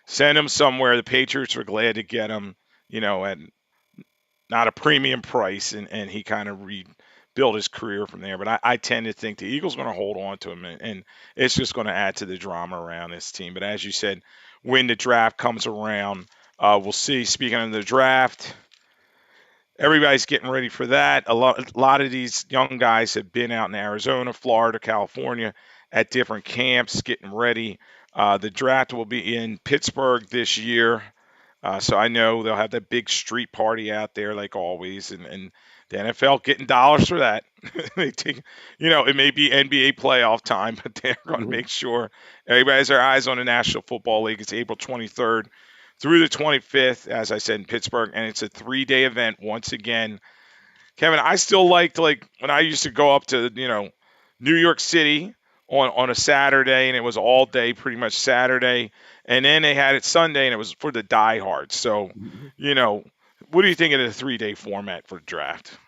Send him somewhere. The Patriots were glad to get him, at not a premium price, and he kind of rebuilt his career from there. But I tend to think the Eagles are going to hold on to him, and it's just going to add to the drama around this team. But as you said, when the draft comes around, we'll see. Speaking of the draft, everybody's getting ready for that. A lot of these young guys have been out in Arizona, Florida, California at different camps getting ready. The draft will be in Pittsburgh this year. So I know they'll have that big street party out there, like always, and the NFL getting dollars for that. They take, it may be NBA playoff time, but they're going to Mhm. make sure everybody has their eyes on the National Football League. It's April 23rd through the 25th, as I said, in Pittsburgh, and it's a 3-day event once again. Kevin, I still liked, like when I used to go up to New York City on a Saturday, and it was all day, pretty much Saturday, and then they had it Sunday, and it was for the diehards. So, you know, what do you think of the 3-day format for the draft?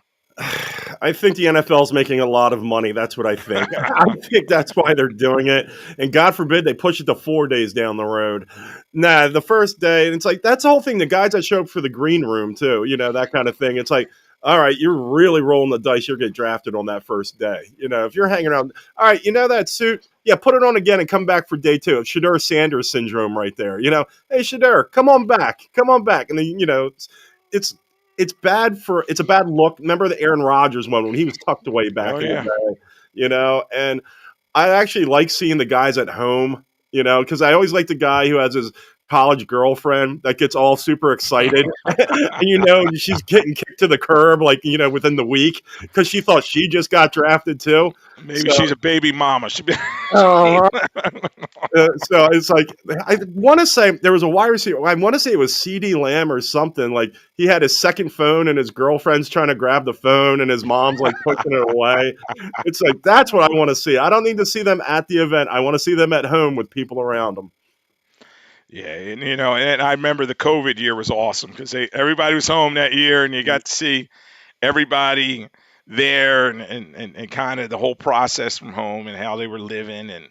I think the NFL is making a lot of money. That's what I think. I think that's why they're doing it. And God forbid they push it to 4 days down the road. Nah, the first day, and it's like that's the whole thing. The guys that show up for the green room too, that kind of thing. It's like, all right, you're really rolling the dice. You'll get drafted on that first day. If you're hanging around, all right, that suit. Yeah, put it on again and come back for day two. Shadur Sanders syndrome right there. Hey Shadur, come on back, come on back. And then it's it's a bad look. Remember the Aaron Rodgers one when he was tucked away Oh back in the yeah, day, and I actually like seeing the guys at home, because I always like the guy who has his college girlfriend that gets all super excited and she's getting kicked to the curb like within the week because she thought she just got drafted too. maybe So she's a baby mama. She be, uh, so it's like I want to say there was a wide receiver. I want to say it was C.D. Lamb or something. Like he had his second phone, and his girlfriend's trying to grab the phone, and his mom's like pushing it away. It's like that's what I want to see. I don't need to see them at the event. I want to see them at home with people around them. yeah, and and I remember the COVID year was awesome because everybody was home that year, and you got to see everybody there, and kind of the whole process from home and how they were living. And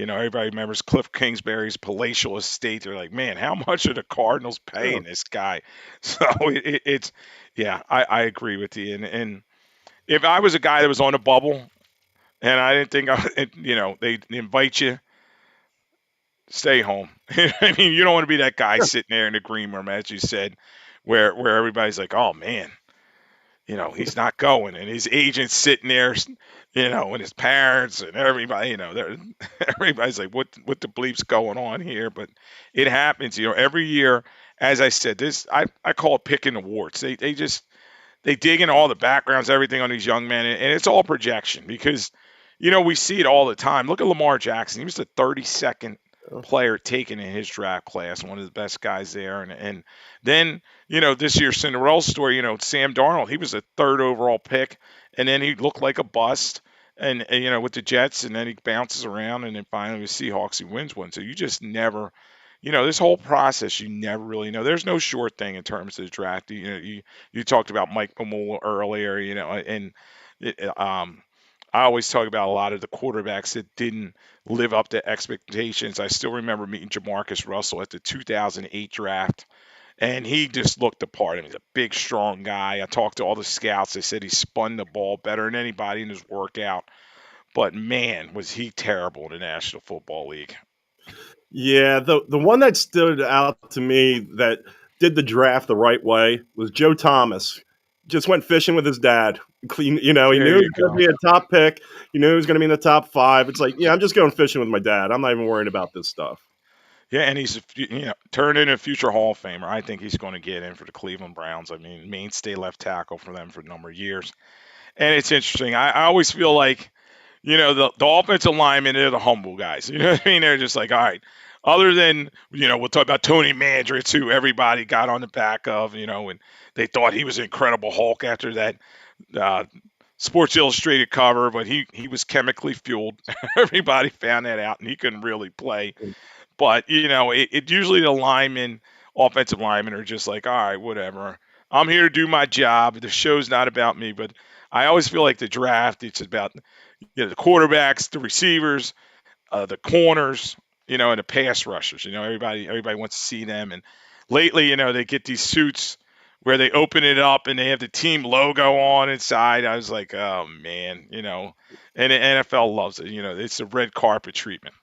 everybody remembers Cliff Kingsbury's palatial estate. They're like, man, how much are the Cardinals Yeah. paying this guy? So it's yeah, I agree with you. And if I was a guy that was on a bubble and I didn't think they invite you, stay home. I mean, you don't want to be that guy sitting there in the green room, as you said, where everybody's like, oh man, he's not going, and his agent's sitting there, and his parents and everybody, everybody's like, what the bleep's going on here? But it happens, every year. As I said, this I call it picking the warts. They dig in all the backgrounds, everything on these young men, and it's all projection because, we see it all the time. Look at Lamar Jackson. He was the 32nd player taken in his draft class, one of the best guys there. And then, this year's Cinderella story, Sam Darnold, he was the third overall pick, and then he looked like a bust. And with the Jets, and then he bounces around, and then finally with Seahawks, he wins one. So you just never, this whole process, you never really know. There's no short thing in terms of the draft. You talked about Mike Mamula earlier, and I always talk about a lot of the quarterbacks that didn't live up to expectations. I still remember meeting Jamarcus Russell at the 2008 draft, and he just looked the part. I mean, he's a big, strong guy. I talked to all the scouts. They said he spun the ball better than anybody in his workout. But man, was he terrible in the National Football League. Yeah, the one that stood out to me that did the draft the right way was Joe Thomas. Just went fishing with his dad. He knew he There was you going to go. be a top pick. He knew he was going to be in the top 5. It's like, yeah, I'm just going fishing with my dad. I'm not even worrying about this stuff. Yeah, and he's turned into a future Hall of Famer. I think he's going to get in for the Cleveland Browns. I mean, mainstay left tackle for them for a number of years. And it's interesting. I always feel like, the offensive linemen, they're the humble guys. You know what I mean? They're just like, all right. Other than, we'll talk about Tony Mandritz, who everybody got on the back of, and they thought he was an incredible Hulk after that uh, Sports Illustrated cover, but he was chemically fueled. Everybody found that out, and he couldn't really play. But, it usually the linemen, offensive linemen, are just like, all right, whatever. I'm here to do my job. The show's not about me. But I always feel like the draft, it's about the quarterbacks, the receivers, the corners, and the pass rushers. Everybody wants to see them. And lately, they get these suits where they open it up and they have the team logo on inside. I was like, oh man, and the NFL loves it. It's the red carpet treatment.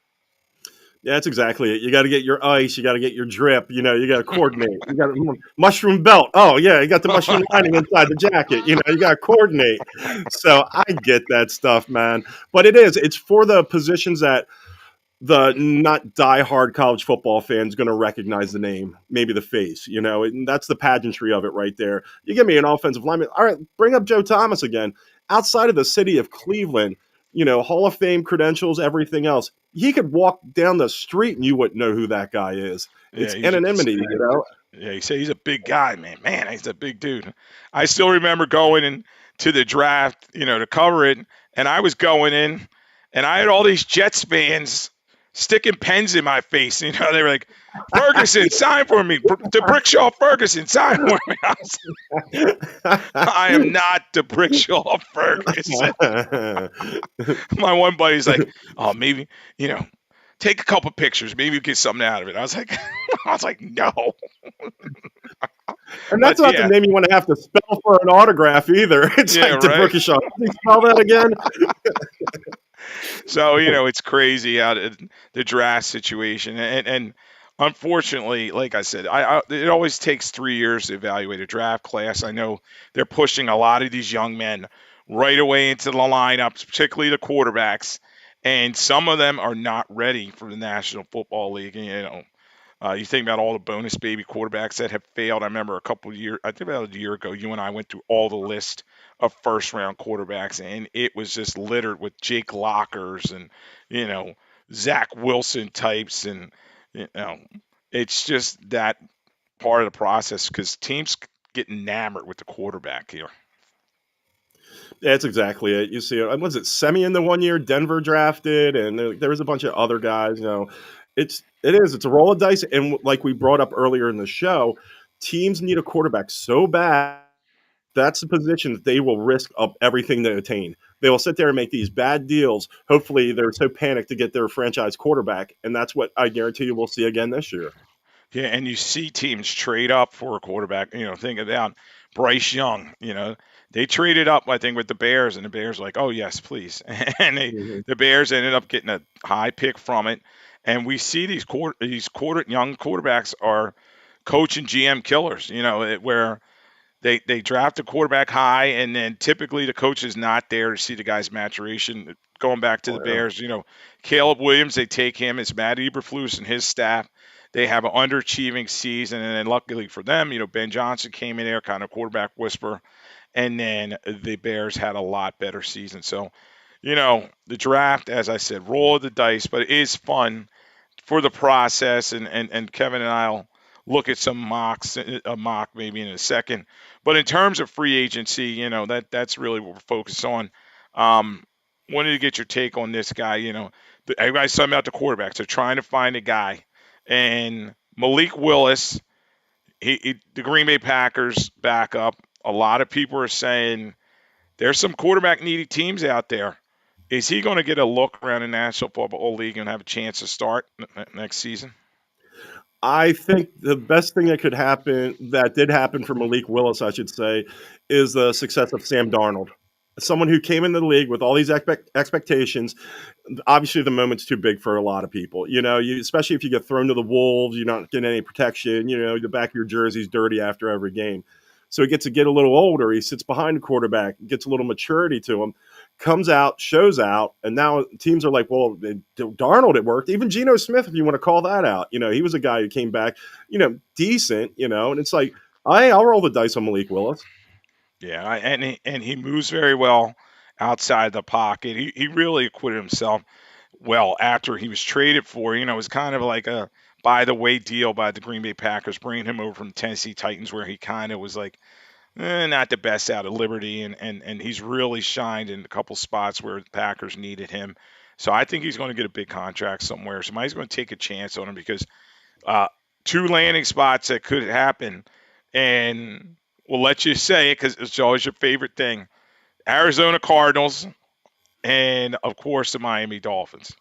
Yeah, that's exactly it. You got to get your ice. You got to get your drip. You got to coordinate. You got a mushroom belt. Oh, yeah, you got the mushroom lining inside the jacket. You got to coordinate. So I get that stuff, man. But it's for the positions that the not diehard college football fans going to recognize the name, maybe the face, and that's the pageantry of it right there. You give me an offensive lineman. All right, bring up Joe Thomas again. Outside of the city of Cleveland, Hall of Fame credentials, everything else. He could walk down the street and you wouldn't know who that guy is. Yeah, It's anonymity. Yeah, he said he's a big guy, man. Man, he's a big dude. I still remember going in to the draft, to cover it, and I was going in, and I had all these Jets fans sticking pens in my face. They were like, Ferguson, sign for me. The Brickshaw Ferguson, sign for me. I am not the Brickshaw Ferguson. My one buddy's like, oh, maybe, take a couple pictures. Maybe you get something out of it. I was like, no. And that's not the name you want to have to spell for an autograph either. It's like the Brickshaw. Can you spell that again? So, it's crazy how the draft situation. And unfortunately, like I said, it always takes 3 years to evaluate a draft class. I know they're pushing a lot of these young men right away into the lineups, particularly the quarterbacks. And some of them are not ready for the National Football League. You think about all the bonus baby quarterbacks that have failed. I remember I think about a year ago, you and I went through all the list of first round quarterbacks, and it was just littered with Jake Lockers and, Zach Wilson types. And, it's just that part of the process because teams get enamored with the quarterback here. Yeah, that's exactly it. You see, was it Semien the one year Denver drafted, and there was a bunch of other guys. It's a roll of dice, and like we brought up earlier in the show, teams need a quarterback so bad. That's the position that they will risk up everything to attain. They will sit there and make these bad deals. Hopefully, they're so panicked to get their franchise quarterback, and that's what I guarantee you we'll see again this year. Yeah, and you see teams trade up for a quarterback. Think about Bryce Young. They traded up, I think, with the Bears, and the Bears were like, oh yes, please. And the Bears ended up getting a high pick from it. And we see these young quarterbacks are coach and GM killers. Where They draft a quarterback high, and then typically the coach is not there to see the guy's maturation. Going back to the Oh, yeah. Bears, Caleb Williams, they take him. It's Matt Eberflus and his staff. They have an underachieving season, and then luckily for them, Ben Johnson came in there, kind of quarterback whisperer, and then the Bears had a lot better season. So, the draft, as I said, roll of the dice, but it is fun for the process, and Kevin and I'll look at some mocks, a mock maybe in a second. But in terms of free agency, that's really what we're focused on. Wanted to get your take on this guy. Everybody's talking about the quarterbacks. They're trying to find a guy, and Malik Willis, the Green Bay Packers backup. A lot of people are saying there's some quarterback needy teams out there. Is he going to get a look around the National Football League and have a chance to start next season? I think the best thing that could happen, that did happen for Malik Willis, I should say, is the success of Sam Darnold. Someone who came into the league with all these expectations. Obviously, the moment's too big for a lot of people. Especially if you get thrown to the wolves, you're not getting any protection. The back of your jersey's dirty after every game. So he gets to get a little older. He sits behind the quarterback, gets a little maturity to him, comes out, shows out, and now teams are like, well, Darnold, it worked. Even Geno Smith, if you want to call that out, he was a guy who came back, decent, and it's like, I'll roll the dice on Malik Willis. Yeah, and he moves very well outside the pocket. He really acquitted himself well after he was traded for. It was kind of like a by the way deal by the Green Bay Packers, bringing him over from Tennessee Titans, where he kind of was like not the best out of Liberty, and he's really shined in a couple spots where the Packers needed him. So I think he's going to get a big contract somewhere. Somebody's going to take a chance on him because two landing spots that could happen, and we'll let you say it because it's always your favorite thing: Arizona Cardinals, and of course the Miami Dolphins.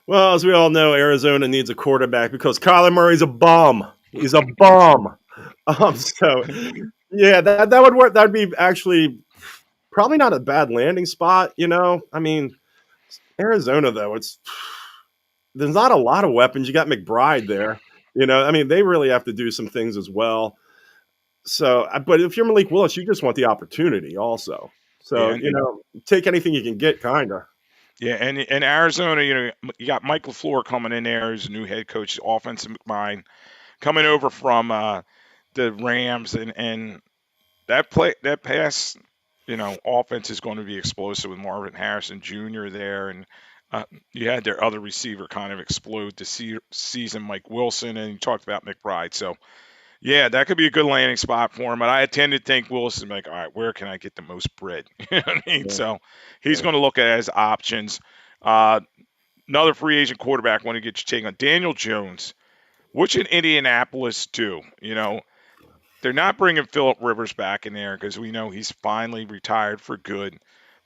Well, as we all know, Arizona needs a quarterback because Kyler Murray's a bum. He's a bum. So yeah, that would work. That'd be actually probably not a bad landing spot. I mean, Arizona though, there's not a lot of weapons. You got McBride there. I mean, they really have to do some things as well. So, but if you're Malik Willis, you just want the opportunity also. So, Yeah, take anything you can get, kind of. yeah, and Arizona, you got Mike LaFleur coming in there as a new head coach, offensive mind, coming over from the Rams, and that pass, offense is going to be explosive with Marvin Harrison Jr. there, and you had their other receiver kind of explode this season, Mike Wilson, and you talked about McBride. So, yeah, that could be a good landing spot for him. But I tend to think Wilson is like, all right, where can I get the most bread? You know what I mean? Yeah. So he's going to look at it as options. Uh, Another free agent quarterback want to get your take on Daniel Jones. What should Indianapolis do? They're not bringing Phillip Rivers back in there because we know he's finally retired for good.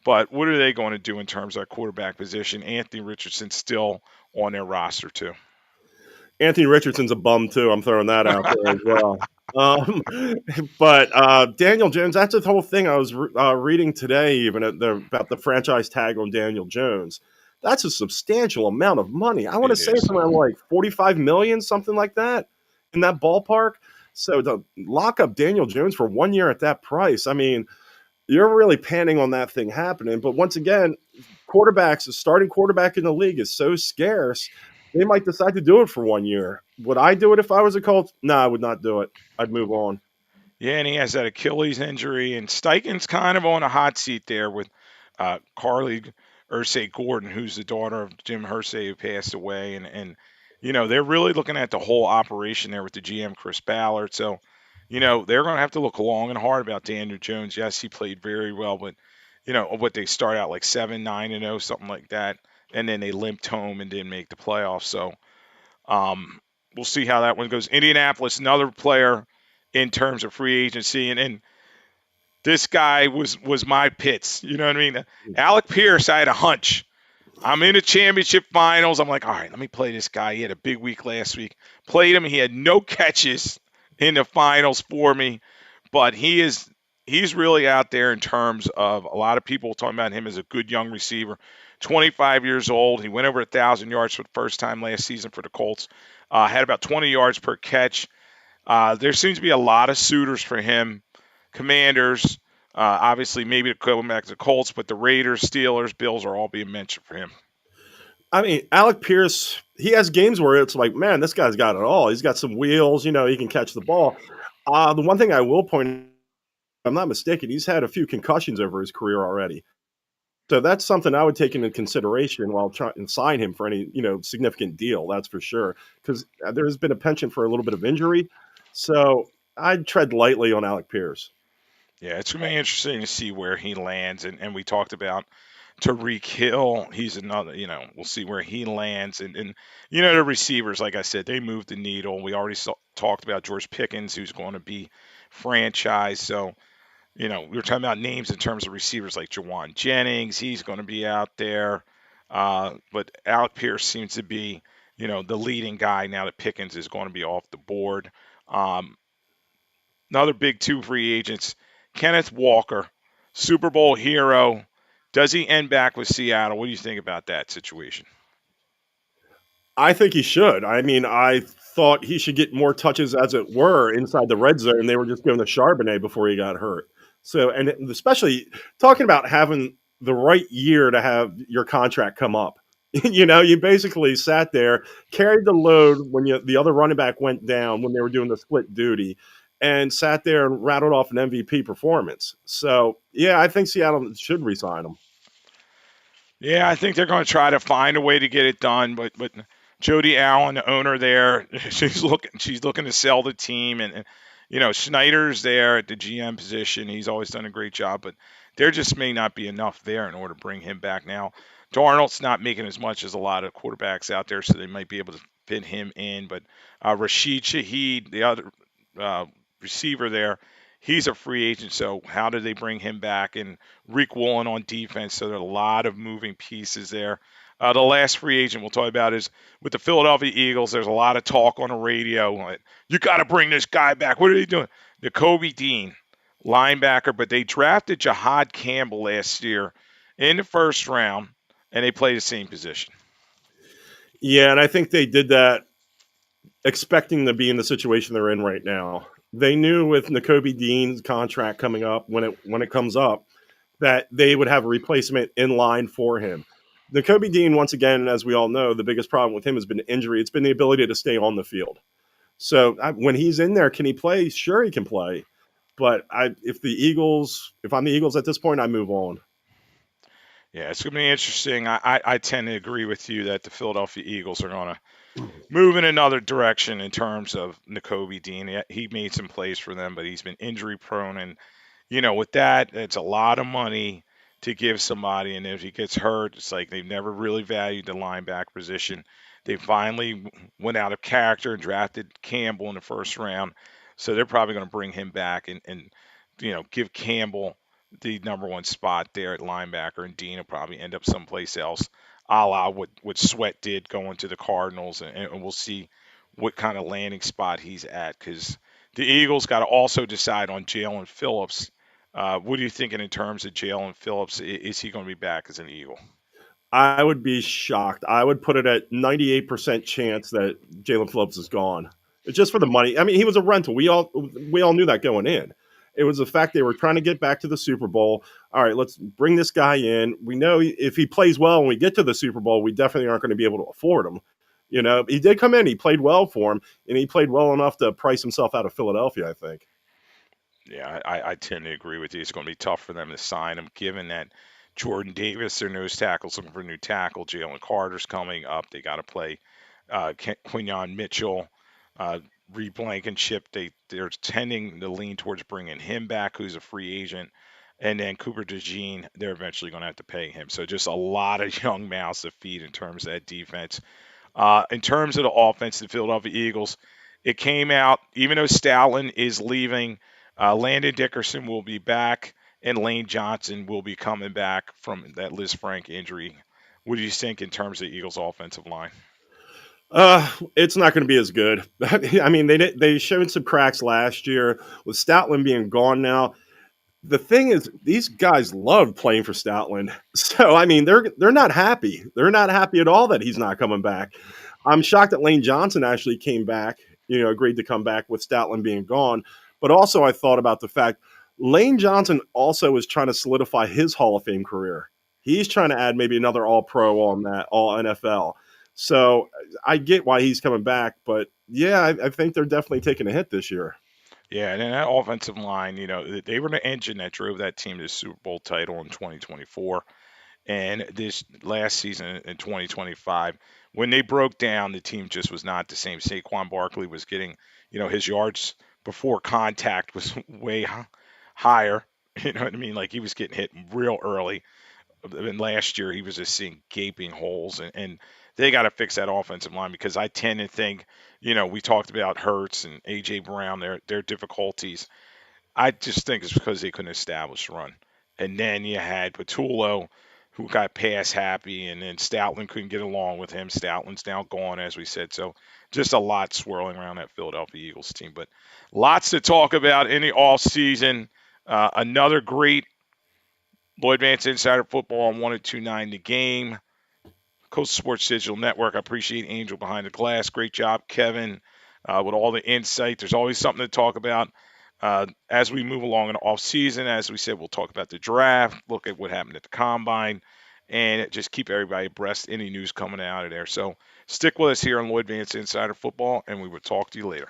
But what are they going to do in terms of that quarterback position? Anthony Richardson's still on their roster too. Anthony Richardson's a bum too. I'm throwing that out there as well. Um, but Daniel Jones, that's the whole thing. I was reading today even about the franchise tag on Daniel Jones. That's a substantial amount of money. I want to It say is. something like 45 million, something like that, in that ballpark. So to lock up Daniel Jones for 1 year at that price, I mean, you're really panning on that thing happening. But once again, quarterbacks, a starting quarterback in the league is so scarce. They might decide to do it for 1 year. Would I do it if I was a Colts? No, I would not do it. I'd move on. Yeah, and he has that Achilles injury, and Steichen's kind of on a hot seat there with Carly Ursay Gordon, who's the daughter of Jim Hersey, who passed away, and they're really looking at the whole operation there with the GM Chris Ballard. So, they're going to have to look long and hard about Daniel Jones. Yes, he played very well, but what they start out like 7-9-0, something like that, and then they limped home and didn't make the playoffs. So, we'll see how that one goes. Indianapolis, another player in terms of free agency, and this guy was my pits. You know what I mean? Alec Pierce, I had a hunch. I'm in the championship finals. I'm like, all right, let me play this guy. He had a big week last week. Played him. He had no catches in the finals for me, but he's really out there in terms of a lot of people talking about him as a good young receiver. 25 years old. He went over 1,000 yards for the first time last season for the Colts. Had about 20 yards per catch. There seems to be a lot of suitors for him Commanders, obviously maybe to go back to the Colts, but the Raiders, Steelers, Bills are all being mentioned for him. I mean, Alec Pierce, he has games where it's like, man, this guy's got it all. He's got some wheels, he can catch the ball. The one thing I will point out, if I'm not mistaken, he's had a few concussions over his career already. So that's something I would take into consideration while trying to sign him for any, significant deal. That's for sure. Because there's been a penchant for a little bit of injury. So I'd tread lightly on Alec Pierce. Yeah, it's going to be interesting to see where he lands. And we talked about Tariq Hill. He's another, we'll see where he lands. And the receivers, like I said, they moved the needle. We already talked about George Pickens, who's going to be franchise. So, we were talking about names in terms of receivers like Jawan Jennings. He's going to be out there. But Alec Pierce seems to be, the leading guy now that Pickens is going to be off the board. Um, Another big two free agents, Kenneth Walker, Super Bowl hero. Does he end back with Seattle? What do you think about that situation? I think he should. I mean, I thought he should get more touches, as it were, inside the red zone. They were just giving the Charbonnet before he got hurt. So, and especially talking about having the right year to have your contract come up. You basically sat there, carried the load when the other running back went down when they were doing the split duty, and sat there and rattled off an MVP performance. So, yeah, I think Seattle should re-sign him. Yeah, I think they're going to try to find a way to get it done, but Jody Allen, the owner there, she's looking to sell the team, and Schneider's there at the GM position. He's always done a great job, but there just may not be enough there in order to bring him back now. Darnold's not making as much as a lot of quarterbacks out there, so they might be able to fit him in. But Rashid Shaheed, the other receiver there, he's a free agent. So how do they bring him back? And Rick Woolen on defense. So there are a lot of moving pieces there. The last free agent we'll talk about is with the Philadelphia Eagles. There's a lot of talk on the radio. Like, you got to bring this guy back. What are they doing? Nakobe Dean, linebacker, but they drafted Jahad Campbell last year in the first round, and they play the same position. Yeah, and I think they did that expecting to be in the situation they're in right now. They knew with Nakobe Dean's contract coming up when it comes up that they would have a replacement in line for him. Nakobe Dean, once again, as we all know, the biggest problem with him has been injury. It's been the ability to stay on the field. So when he's in there, can he play? Sure, he can play. But if I'm the Eagles at this point, I move on. Yeah, it's going to be interesting. I tend to agree with you that the Philadelphia Eagles are going to move in another direction in terms of Nakobe Dean. He made some plays for them, but he's been injury prone. And, with that, it's a lot of money to give somebody. And if he gets hurt, it's like they've never really valued the linebacker position. They finally went out of character and drafted Campbell in the first round. So they're probably going to bring him back and give Campbell the number one spot there at linebacker, and Dean will probably end up someplace else, a la what Sweat did going to the Cardinals, and we'll see what kind of landing spot he's at, because the Eagles got to also decide on Jalen Phillips. What are you thinking in terms of Jalen Phillips? Is he going to be back as an Eagle? I would be shocked. I would put it at 98% chance that Jalen Phillips is gone. It's just for the money. I mean, he was a rental. We all knew that going in. It was the fact they were trying to get back to the Super Bowl. All right, let's bring this guy in. We know if he plays well when we get to the Super Bowl, we definitely aren't going to be able to afford him. He did come in. He played well for him, and he played well enough to price himself out of Philadelphia, I think. Yeah, I tend to agree with you. It's going to be tough for them to sign him, given that Jordan Davis, their nose tackle, is looking for a new tackle. Jalen Carter's coming up. They got to play Quinyon Mitchell. Reed Blankenship, they're tending to lean towards bringing him back, who's a free agent, and then Cooper DeJean, they're eventually going to have to pay him. So just a lot of young mouths to feed in terms of that defense. In terms of the offense, the Philadelphia Eagles, it came out, even though Stoutland is leaving, Landon Dickerson will be back, and Lane Johnson will be coming back from that Liz Frank injury. What do you think in terms of the Eagles' offensive line? It's not going to be as good. I mean, they showed some cracks last year with Stoutland being gone now. The thing is, these guys love playing for Stoutland. So, I mean, they're not happy. They're not happy at all that he's not coming back. I'm shocked that Lane Johnson actually came back, agreed to come back with Stoutland being gone. But also I thought about the fact Lane Johnson also is trying to solidify his Hall of Fame career. He's trying to add maybe another All Pro on that, All NFL. So I get why he's coming back, but yeah, I think they're definitely taking a hit this year. Yeah, and then that offensive line, they were the engine that drove that team to the Super Bowl title in 2024. And this last season in 2025, when they broke down, the team just was not the same. Saquon Barkley was getting, his yards before contact was way higher. You know what I mean? Like he was getting hit real early. And last year, he was just seeing gaping holes, and they got to fix that offensive line because I tend to think, we talked about Hurts and AJ Brown, their difficulties. I just think it's because they couldn't establish the run. And then you had Patullo, who got pass happy, and then Stoutland couldn't get along with him. Stoutland's now gone, as we said. So just a lot swirling around that Philadelphia Eagles team. But lots to talk about in the off season. Another great Lloyd Vance Insider Football on 1029 The Game. Coastal Sports Digital Network. I appreciate Angel behind the glass. Great job, Kevin, with all the insight. There's always something to talk about as we move along in the off season. As we said, we'll talk about the draft, look at what happened at the combine, and just keep everybody abreast any news coming out of there. So stick with us here on Lloyd Vance Insider Football, and we will talk to you later.